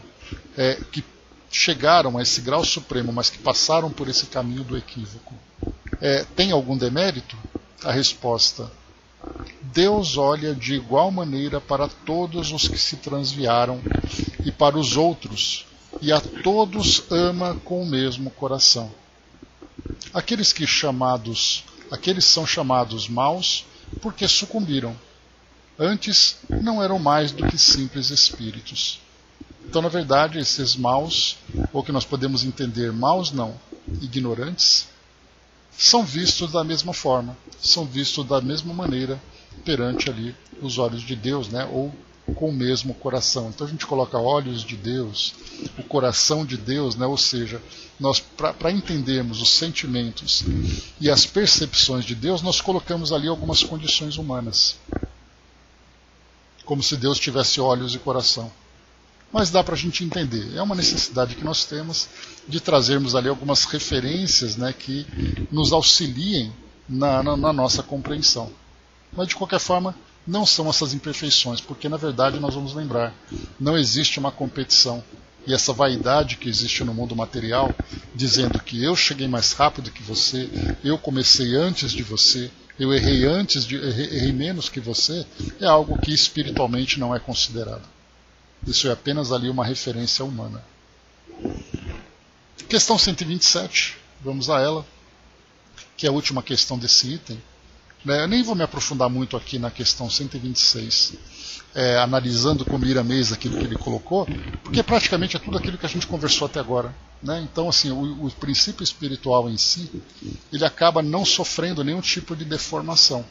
a esse grau supremo, mas que passaram por esse caminho do equívoco, tem algum demérito? A resposta: Deus olha de igual maneira para todos os que se transviaram e para os outros, e a todos ama com o mesmo coração. Aqueles são chamados maus porque sucumbiram. Antes não eram mais do que simples espíritos. Então, na verdade, esses maus, ou que nós podemos entender maus não, ignorantes, são vistos da mesma forma, são vistos da mesma maneira perante ali os olhos de Deus, né? Ou com o mesmo coração. Então a gente coloca olhos de Deus, o coração de Deus, né? Ou seja, nós para entendermos os sentimentos e as percepções de Deus, nós colocamos ali algumas condições humanas, como se Deus tivesse olhos e coração. Mas dá para a gente entender. É uma necessidade que nós temos de trazermos ali algumas referências, né, que nos auxiliem na nossa compreensão. Mas de qualquer forma, não são essas imperfeições, porque na verdade nós vamos lembrar, não existe uma competição. E essa vaidade que existe no mundo material, dizendo que eu cheguei mais rápido que você, eu comecei antes de você, eu errei menos que você, é algo que espiritualmente não é considerado. Isso é apenas ali uma referência humana. Questão 127, vamos a ela, que é a última questão desse item. Eu nem vou me aprofundar muito aqui na questão 126, analisando com Miramês aquilo que ele colocou, porque praticamente é tudo aquilo que a gente conversou até agora. Né? Então, assim, o princípio espiritual em si, ele acaba não sofrendo nenhum tipo de deformação,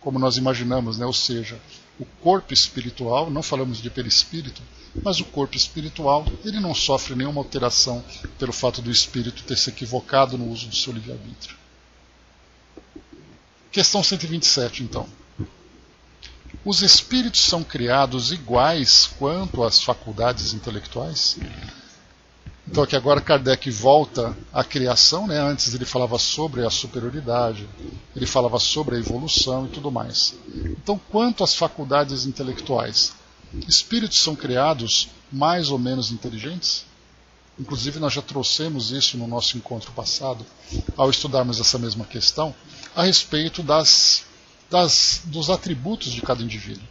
como nós imaginamos, né? Ou seja, o corpo espiritual, não falamos de perispírito, mas o corpo espiritual, ele não sofre nenhuma alteração pelo fato do espírito ter se equivocado no uso do seu livre-arbítrio. Questão 127, então. Os espíritos são criados iguais quanto às faculdades intelectuais? Então aqui agora Kardec volta à criação, né? Antes ele falava sobre a superioridade, ele falava sobre a evolução e tudo mais. Então, quanto às faculdades intelectuais, espíritos são criados mais ou menos inteligentes? Inclusive nós já trouxemos isso no nosso encontro passado, ao estudarmos essa mesma questão, a respeito dos atributos de cada indivíduo.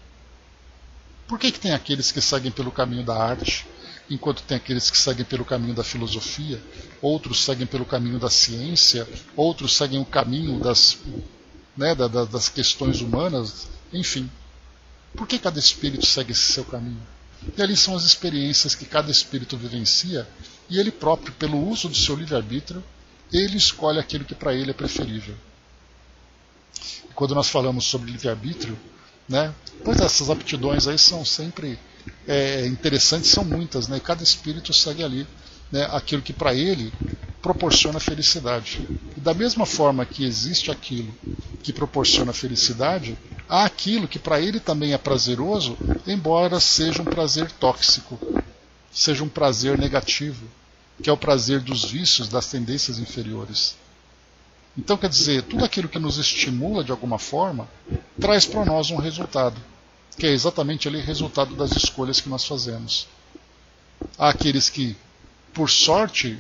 Por que tem aqueles que seguem pelo caminho da arte, enquanto tem aqueles que seguem pelo caminho da filosofia, outros seguem pelo caminho da ciência, outros seguem o caminho das questões humanas, enfim. Por que cada espírito segue esse seu caminho? E ali são as experiências que cada espírito vivencia, e ele próprio, pelo uso do seu livre-arbítrio, ele escolhe aquilo que para ele é preferível. E quando nós falamos sobre livre-arbítrio, né, pois essas aptidões aí são sempre interessantes, são muitas, né, e cada espírito segue ali, né, aquilo que para ele proporciona felicidade. E da mesma forma que existe aquilo que proporciona felicidade, há aquilo que para ele também é prazeroso, embora seja um prazer tóxico, seja um prazer negativo, que é o prazer dos vícios, das tendências inferiores. Então, quer dizer, tudo aquilo que nos estimula de alguma forma, traz para nós um resultado, que é exatamente ali o resultado das escolhas que nós fazemos. Há aqueles que, por sorte,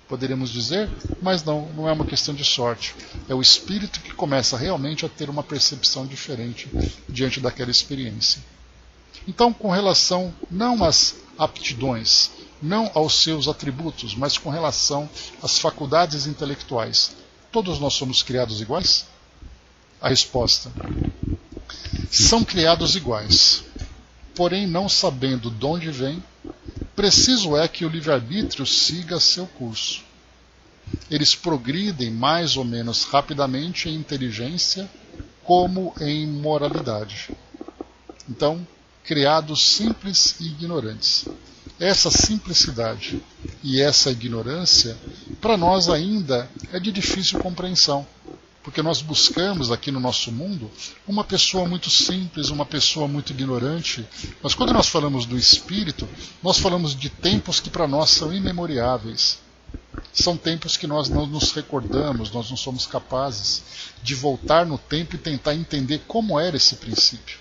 poderíamos dizer, mas não é uma questão de sorte. É o espírito que começa realmente a ter uma percepção diferente diante daquela experiência. Então, com relação não às aptidões, não aos seus atributos, mas com relação às faculdades intelectuais, todos nós somos criados iguais? A resposta: são criados iguais. Porém, não sabendo de onde vem, preciso é que o livre-arbítrio siga seu curso. Eles progridem mais ou menos rapidamente em inteligência como em moralidade. Então, criados simples e ignorantes. Essa simplicidade e essa ignorância, para nós ainda é de difícil compreensão, porque nós buscamos aqui no nosso mundo uma pessoa muito simples, uma pessoa muito ignorante, mas quando nós falamos do espírito, nós falamos de tempos que para nós são imemoriáveis. São tempos que nós não nos recordamos, nós não somos capazes de voltar no tempo e tentar entender como era esse princípio.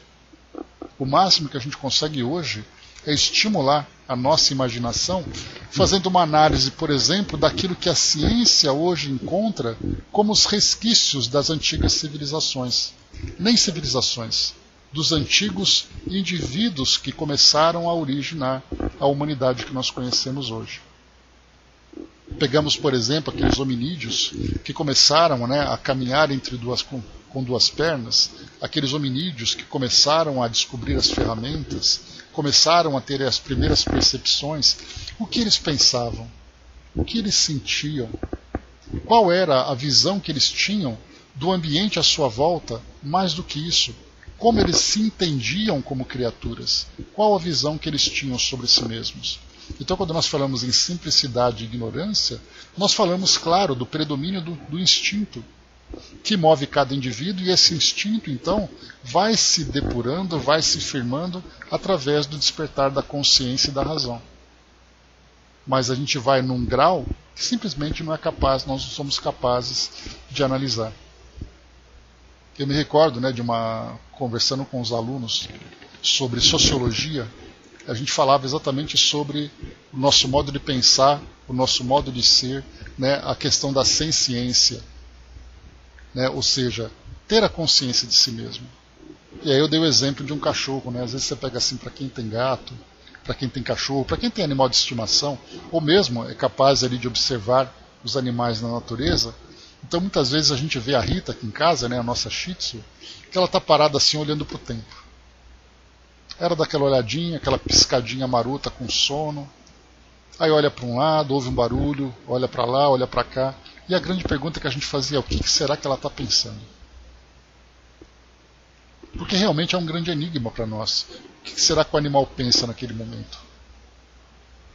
O máximo que a gente consegue hoje é estimular a nossa imaginação, fazendo uma análise, por exemplo, daquilo que a ciência hoje encontra como os resquícios das antigas civilizações. Nem civilizações, dos antigos indivíduos que começaram a originar a humanidade que nós conhecemos hoje. Pegamos, por exemplo, aqueles hominídeos que começaram, né, a caminhar com duas pernas, aqueles hominídeos que começaram a descobrir as ferramentas, começaram a ter as primeiras percepções. O que eles pensavam? O que eles sentiam? Qual era a visão que eles tinham do ambiente à sua volta? Mais do que isso, como eles se entendiam como criaturas? Qual a visão que eles tinham sobre si mesmos? Então, quando nós falamos em simplicidade e ignorância, nós falamos, claro, do predomínio do instinto, que move cada indivíduo, e esse instinto, então, vai se depurando, vai se firmando através do despertar da consciência e da razão. Mas a gente vai num grau que simplesmente não é capaz, nós não somos capazes de analisar. Eu me recordo, né, conversando com os alunos sobre sociologia, a gente falava exatamente sobre o nosso modo de pensar, o nosso modo de ser, né, a questão da senciência, né, ou seja, ter a consciência de si mesmo. E aí eu dei o exemplo de um cachorro, né, às vezes você pega assim, para quem tem gato, para quem tem cachorro, para quem tem animal de estimação, ou mesmo é capaz ali de observar os animais na natureza. Então muitas vezes a gente vê a Rita aqui em casa, né, a nossa Shih Tzu, que ela está parada assim olhando para o tempo. Ela dá aquela olhadinha, aquela piscadinha maruta com sono. Aí olha para um lado, ouve um barulho, olha para lá, olha para cá. E a grande pergunta que a gente fazia é: o que será que ela está pensando? Porque realmente é um grande enigma para nós. O que será que o animal pensa naquele momento?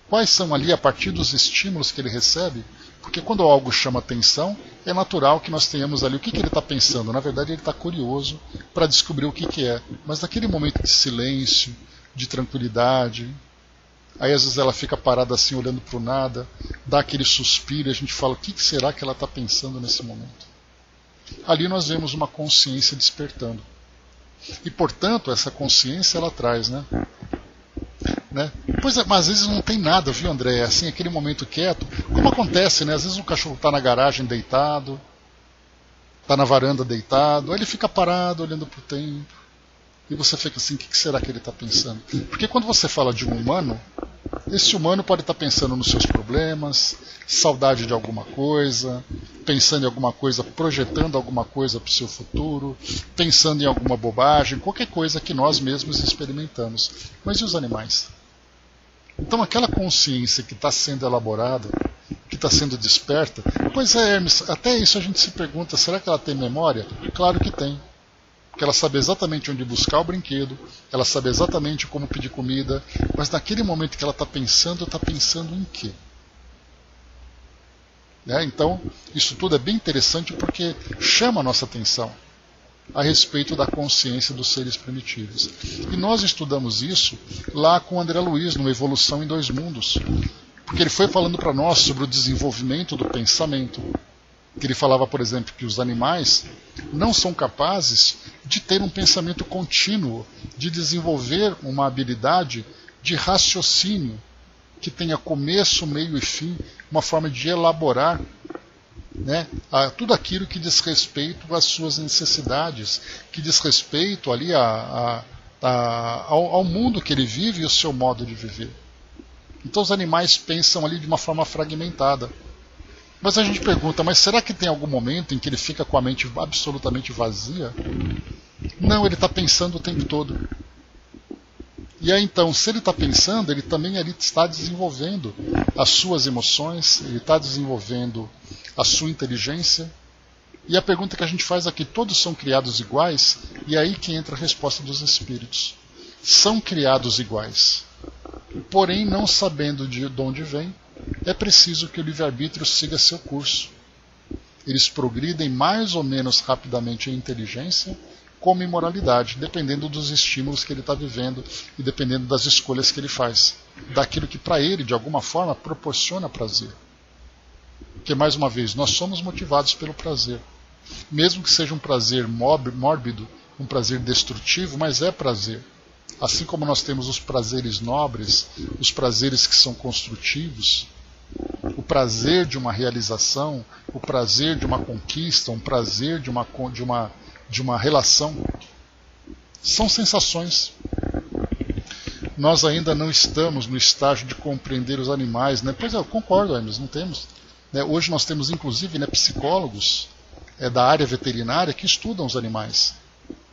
Quais são ali, a partir dos estímulos que ele recebe? Porque quando algo chama atenção, é natural que nós tenhamos ali o que ele está pensando. Na verdade, ele está curioso para descobrir o que é. Mas naquele momento de silêncio, de tranquilidade, aí às vezes ela fica parada assim, olhando para o nada, dá aquele suspiro e a gente fala: o que será que ela está pensando nesse momento? Ali nós vemos uma consciência despertando. E, portanto, essa consciência ela traz, né? Pois é, mas às vezes não tem nada, viu, André? Assim, aquele momento quieto, como acontece, né? Às vezes o cachorro está na garagem deitado, está na varanda deitado, aí ele fica parado olhando para o tempo, e você fica assim: o que será que ele está pensando? Porque quando você fala de um humano, esse humano pode estar pensando nos seus problemas, saudade de alguma coisa, pensando em alguma coisa, projetando alguma coisa para o seu futuro, pensando em alguma bobagem, qualquer coisa que nós mesmos experimentamos. Mas e os animais? Então aquela consciência que está sendo elaborada, que está sendo desperta, pois é, Hermes, até isso a gente se pergunta: será que ela tem memória? Claro que tem. Porque ela sabe exatamente onde buscar o brinquedo, ela sabe exatamente como pedir comida, mas naquele momento que ela está pensando em quê? Então, isso tudo é bem interessante porque chama a nossa atenção a respeito da consciência dos seres primitivos. E nós estudamos isso lá com André Luiz, no Evolução em Dois Mundos, porque ele foi falando para nós sobre o desenvolvimento do pensamento. Que ele falava, por exemplo, que os animais não são capazes de ter um pensamento contínuo, de desenvolver uma habilidade de raciocínio que tenha começo, meio e fim, uma forma de elaborar, né, tudo aquilo que diz respeito às suas necessidades, que diz respeito ali ao mundo que ele vive e o seu modo de viver. Então os animais pensam ali de uma forma fragmentada. Mas a gente pergunta: mas será que tem algum momento em que ele fica com a mente absolutamente vazia? Não, ele está pensando o tempo todo. E aí então, se ele está pensando, ele também está desenvolvendo as suas emoções, ele está desenvolvendo a sua inteligência. E a pergunta que a gente faz aqui: todos são criados iguais? E é aí que entra a resposta dos espíritos. São criados iguais. Porém, não sabendo de onde vem, é preciso que o livre-arbítrio siga seu curso. Eles progridem mais ou menos rapidamente em inteligência, como em moralidade, dependendo dos estímulos que ele está vivendo e dependendo das escolhas que ele faz, daquilo que para ele, de alguma forma, proporciona prazer. Porque, mais uma vez, nós somos motivados pelo prazer. Mesmo que seja um prazer mórbido, um prazer destrutivo, mas é prazer. Assim como nós temos os prazeres nobres, os prazeres que são construtivos, o prazer de uma realização, o prazer de uma conquista, um prazer de uma relação, são sensações. Nós ainda não estamos no estágio de compreender os animais, né? Pois é, eu concordo, nós não temos. Né? Hoje nós temos, inclusive, né, psicólogos da área veterinária que estudam os animais,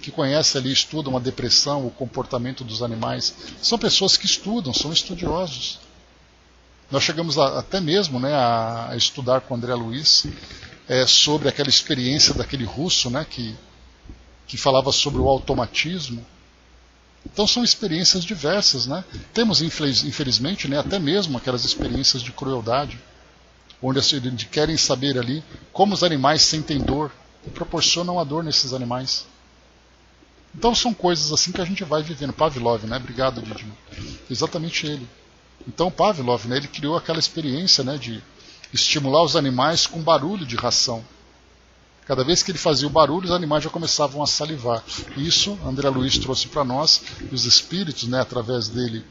que conhecem ali, estudam a depressão, o comportamento dos animais. São pessoas que estudam, são estudiosos. Nós chegamos até mesmo, né, a estudar com o André Luiz sobre aquela experiência daquele russo, né, que falava sobre o automatismo. Então são experiências diversas, né? Temos, infelizmente, né, até mesmo aquelas experiências de crueldade, onde querem saber ali como os animais sentem dor e proporcionam a dor nesses animais. Então são coisas assim que a gente vai vivendo. Pavlov, né? Obrigado, Didimo. Exatamente ele. Então Pavlov, né, ele criou aquela experiência, né, de estimular os animais com barulho de ração. Cada vez que ele fazia o barulho, os animais já começavam a salivar. Isso André Luiz trouxe para nós, e os espíritos, né, através dele,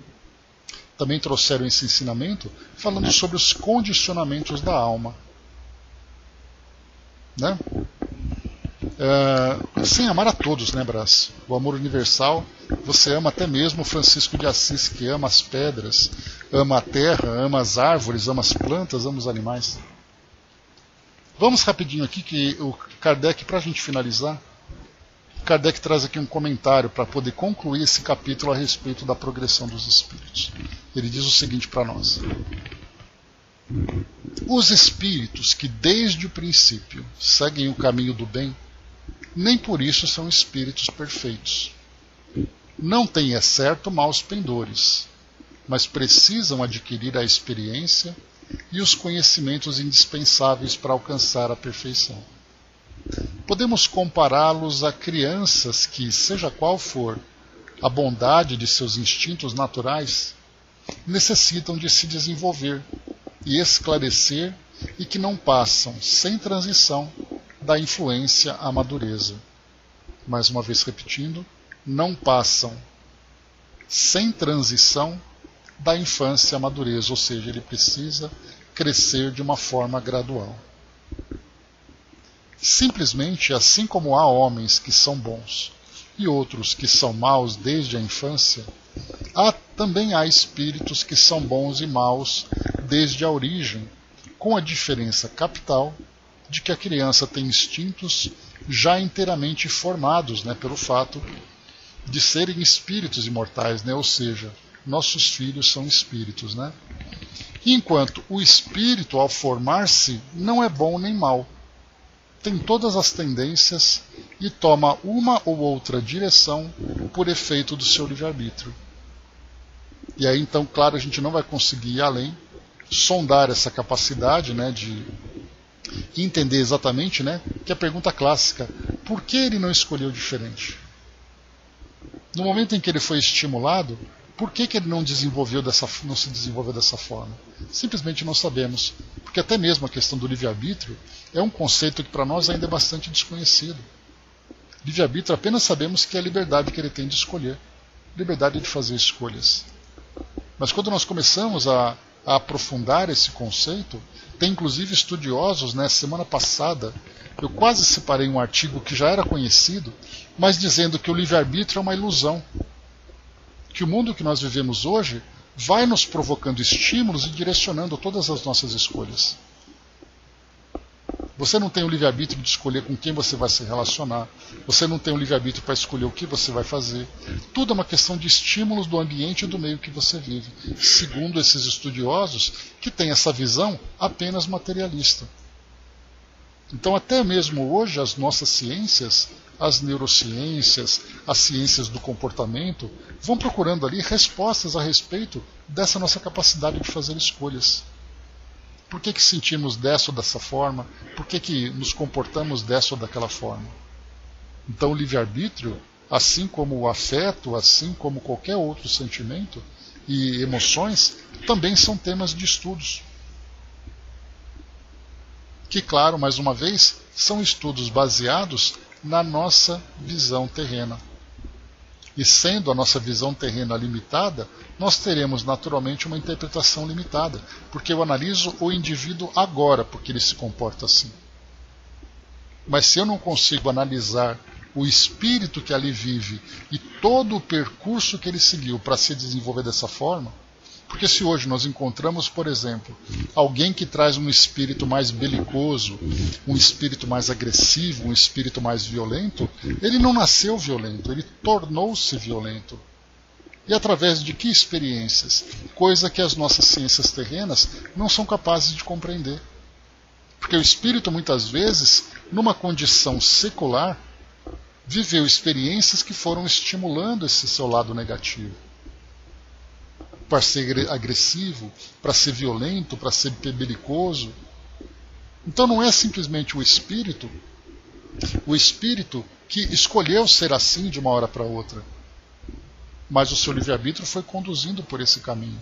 também trouxeram esse ensinamento, falando sobre os condicionamentos da alma. Né? Sem amar a todos, né, Brás? O amor universal, você ama até mesmo Francisco de Assis, que ama as pedras, ama a terra, ama as árvores, ama as plantas, ama os animais. Vamos rapidinho aqui, que o Kardec, para a gente finalizar, Kardec traz aqui um comentário para poder concluir esse capítulo a respeito da progressão dos espíritos. Ele diz o seguinte para nós: os espíritos que desde o princípio seguem o caminho do bem, nem por isso são espíritos perfeitos. Não têm, é certo, maus pendores, mas precisam adquirir a experiência e os conhecimentos indispensáveis para alcançar a perfeição. Podemos compará-los a crianças que, seja qual for a bondade de seus instintos naturais, necessitam de se desenvolver e esclarecer e que não passam, sem transição, da influência à madureza. Mais uma vez repetindo, não passam sem transição da infância à madureza, ou seja, ele precisa crescer de uma forma gradual. Simplesmente, assim como há homens que são bons e outros que são maus desde a infância, também há espíritos que são bons e maus desde a origem, com a diferença capital de que a criança tem instintos já inteiramente formados, né, pelo fato de serem espíritos imortais, né, ou seja, nossos filhos são espíritos. Né? Enquanto o espírito, ao formar-se, não é bom nem mau. Tem todas as tendências e toma uma ou outra direção por efeito do seu livre-arbítrio. E aí, então, claro, a gente não vai conseguir ir além, sondar essa capacidade, né, de entender exatamente, né, que é a pergunta clássica: por que ele não escolheu diferente? No momento em que ele foi estimulado, por que ele não se desenvolveu dessa forma? Simplesmente não sabemos, porque até mesmo a questão do livre-arbítrio é um conceito que para nós ainda é bastante desconhecido. Livre-arbítrio apenas sabemos que é a liberdade que ele tem de escolher, liberdade de fazer escolhas. Mas quando nós começamos a aprofundar esse conceito, tem inclusive estudiosos, né, semana passada, eu quase separei um artigo que já era conhecido, mas dizendo que o livre-arbítrio é uma ilusão. Que o mundo que nós vivemos hoje vai nos provocando estímulos e direcionando todas as nossas escolhas. Você não tem o livre-arbítrio de escolher com quem você vai se relacionar. Você não tem o livre-arbítrio para escolher o que você vai fazer. Tudo é uma questão de estímulos do ambiente e do meio que você vive, segundo esses estudiosos que têm essa visão apenas materialista. Então, até mesmo hoje, as nossas ciências, as neurociências, as ciências do comportamento, vão procurando ali respostas a respeito dessa nossa capacidade de fazer escolhas. Por que sentimos dessa ou dessa forma? Por que nos comportamos dessa ou daquela forma? Então o livre-arbítrio, assim como o afeto, assim como qualquer outro sentimento e emoções, também são temas de estudos. que, claro, mais uma vez, são estudos baseados na nossa visão terrena. E sendo a nossa visão terrena limitada, nós teremos naturalmente uma interpretação limitada, porque eu analiso o indivíduo agora, porque ele se comporta assim. Mas se eu não consigo analisar o espírito que ali vive e todo o percurso que ele seguiu para se desenvolver dessa forma, porque se hoje nós encontramos, por exemplo, alguém que traz um espírito mais belicoso, um espírito mais agressivo, um espírito mais violento, ele não nasceu violento, ele tornou-se violento. E através de que experiências? Coisa que as nossas ciências terrenas não são capazes de compreender. Porque o espírito, muitas vezes, numa condição secular, viveu experiências que foram estimulando esse seu lado negativo. Para ser agressivo, para ser violento, para ser belicoso. Então não é simplesmente o espírito que escolheu ser assim de uma hora para outra. Mas o seu livre-arbítrio foi conduzindo por esse caminho.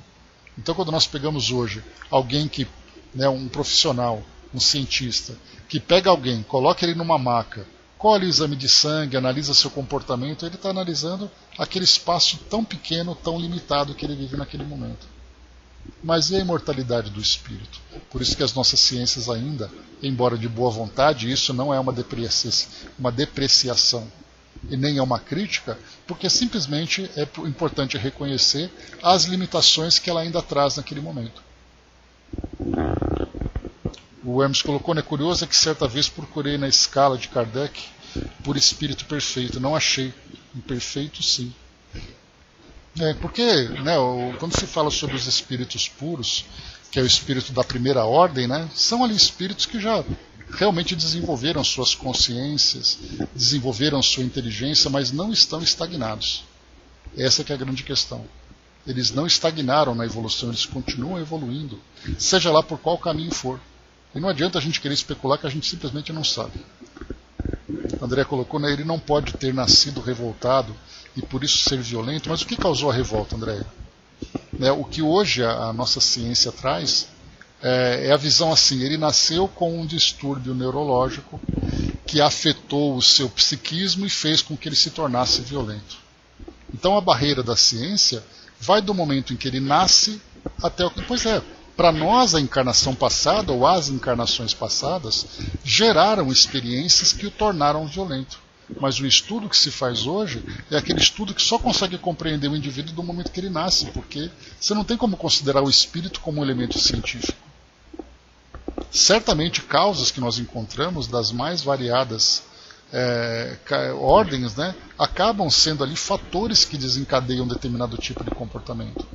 Então quando nós pegamos hoje alguém que, um profissional, um cientista, que pega alguém, coloca ele numa maca, colhe o exame de sangue, analisa seu comportamento, ele está analisando aquele espaço tão pequeno, tão limitado que ele vive naquele momento. Mas e a imortalidade do espírito? Por isso que as nossas ciências ainda, embora de boa vontade, isso não é uma depreciação e nem é uma crítica, porque simplesmente é importante reconhecer as limitações que ela ainda traz naquele momento. O Hermes colocou, curioso é que certa vez procurei na escala de Kardec por espírito perfeito. Não achei. Imperfeito, sim. Porque quando se fala sobre os espíritos puros, que é o espírito da primeira ordem, são ali espíritos que já realmente desenvolveram suas consciências, desenvolveram sua inteligência, mas não estão estagnados. Essa que é a grande questão. Eles não estagnaram na evolução, eles continuam evoluindo, seja lá por qual caminho for. E não adianta a gente querer especular que a gente simplesmente não sabe. André colocou, ele não pode ter nascido revoltado e por isso ser violento. Mas o que causou a revolta, André? O que hoje a nossa ciência traz é a visão assim, ele nasceu com um distúrbio neurológico que afetou o seu psiquismo e fez com que ele se tornasse violento. Então a barreira da ciência vai do momento em que ele nasce até o que... Pois é, para nós a encarnação passada ou as encarnações passadas geraram experiências que o tornaram violento. Mas o estudo que se faz hoje é aquele estudo que só consegue compreender o indivíduo do momento que ele nasce, porque você não tem como considerar o espírito como um elemento científico. Certamente causas que nós encontramos das mais variadas ordens, acabam sendo ali fatores que desencadeiam determinado tipo de comportamento.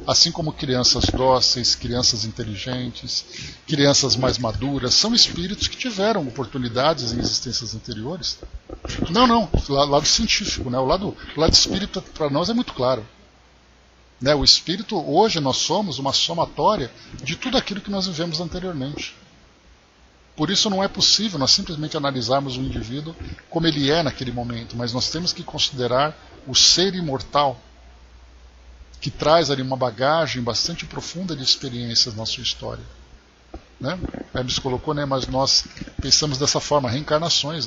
Assim como crianças dóceis, crianças inteligentes, crianças mais maduras, são espíritos que tiveram oportunidades em existências anteriores. Não, lado científico, o lado espírita para nós é muito claro. O espírito, hoje nós somos uma somatória de tudo aquilo que nós vivemos anteriormente. Por isso não é possível nós simplesmente analisarmos o indivíduo como ele é naquele momento, mas nós temos que considerar o ser imortal, que traz ali uma bagagem bastante profunda de experiências na sua história. Hermes colocou, mas nós pensamos dessa forma, reencarnações.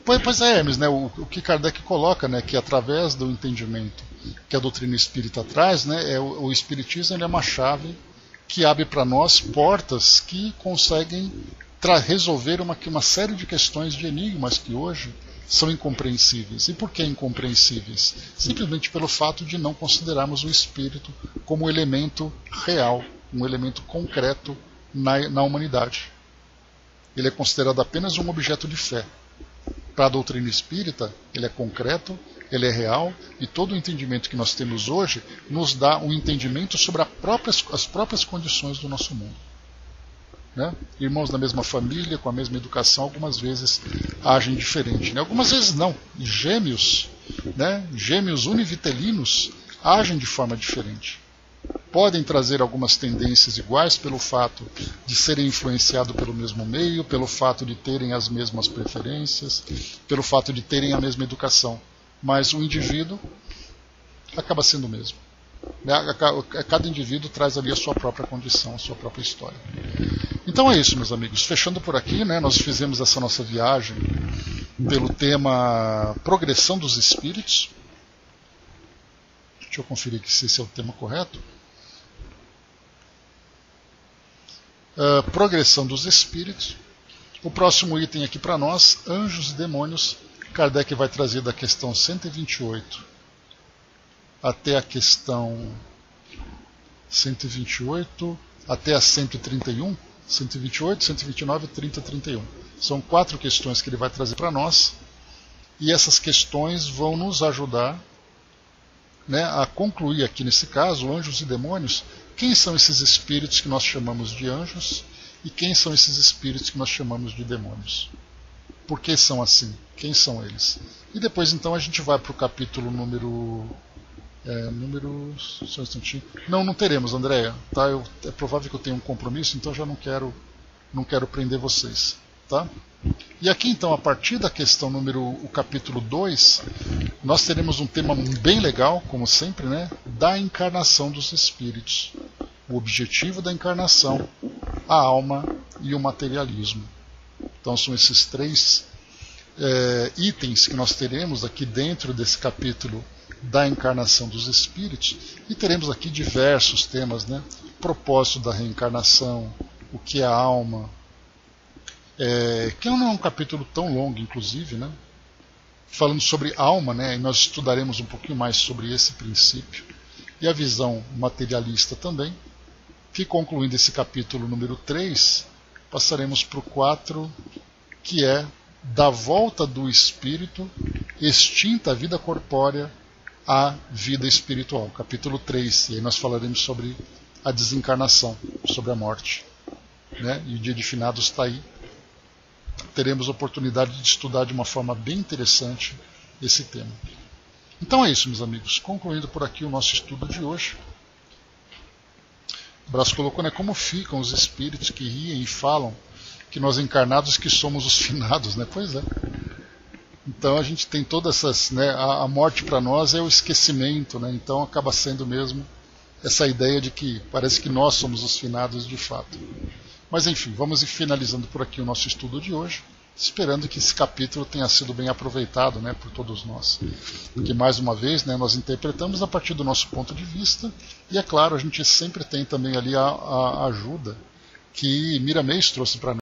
Pois é, Hermes, o que Kardec coloca, que através do entendimento que a doutrina espírita traz, o espiritismo é uma chave que abre para nós portas que conseguem resolver uma série de questões, de enigmas que hoje são incompreensíveis. E por que incompreensíveis? Simplesmente pelo fato de não considerarmos o espírito como um elemento real, um elemento concreto na humanidade. Ele é considerado apenas um objeto de fé. Para a doutrina espírita, ele é concreto, ele é real, e todo o entendimento que nós temos hoje nos dá um entendimento sobre as próprias condições do nosso mundo. Irmãos da mesma família, com a mesma educação, algumas vezes agem diferente. Algumas vezes não. Gêmeos, gêmeos univitelinos, agem de forma diferente. Podem trazer algumas tendências iguais pelo fato de serem influenciados pelo mesmo meio, pelo fato de terem as mesmas preferências, pelo fato de terem a mesma educação. Mas o indivíduo acaba sendo o mesmo. Cada indivíduo traz ali a sua própria condição, a sua própria história. Então é isso, meus amigos. Fechando por aqui, né, nós fizemos essa nossa viagem pelo tema Progressão dos Espíritos. Deixa eu conferir aqui se esse é o tema correto. Progressão dos Espíritos. O próximo item aqui para nós, Anjos e Demônios. Kardec vai trazer da questão 128 até a questão 128 até a 131, 128, 129, 30, 31. São 4 questões que ele vai trazer para nós, e essas questões vão nos ajudar, né, a concluir aqui nesse caso, Anjos e Demônios, quem são esses espíritos que nós chamamos de anjos e quem são esses espíritos que nós chamamos de demônios. Por que são assim? Quem são eles? E depois então a gente vai para o capítulo número... Só um instantinho. Não teremos, Andréia. Tá? É provável que eu tenha um compromisso, então já não quero prender vocês. Tá? E aqui então, a partir da questão o capítulo 2, nós teremos um tema bem legal, como sempre, né? Da encarnação dos espíritos. O objetivo da encarnação, a alma e o materialismo. Então são esses 3 itens que nós teremos aqui dentro desse capítulo da encarnação dos espíritos, e teremos aqui diversos temas, né? Propósito da reencarnação, o que é a alma, que não é um capítulo tão longo, inclusive, né? Falando sobre alma, né? E nós estudaremos um pouquinho mais sobre esse princípio, e a visão materialista também, que concluindo esse capítulo número 3, passaremos para o 4, que é da volta do espírito, extinta a vida corpórea, a vida espiritual, capítulo 3, e aí nós falaremos sobre a desencarnação, sobre a morte, né? E o dia de finados está aí. Teremos a oportunidade de estudar de uma forma bem interessante esse tema. Então é isso, meus amigos. Concluindo por aqui o nosso estudo de hoje. O Brás colocou, né, como ficam os espíritos que riem e falam que nós encarnados que somos os finados, né? Pois é. Então a gente tem todas essas, né, a morte para nós é o esquecimento, né? Então acaba sendo mesmo essa ideia de que parece que nós somos os finados de fato. Mas enfim, vamos ir finalizando por aqui o nosso estudo de hoje, esperando que esse capítulo tenha sido bem aproveitado, né, por todos nós. Porque mais uma vez, né, nós interpretamos a partir do nosso ponto de vista, e é claro, a gente sempre tem também ali a ajuda que Miramês trouxe para nós.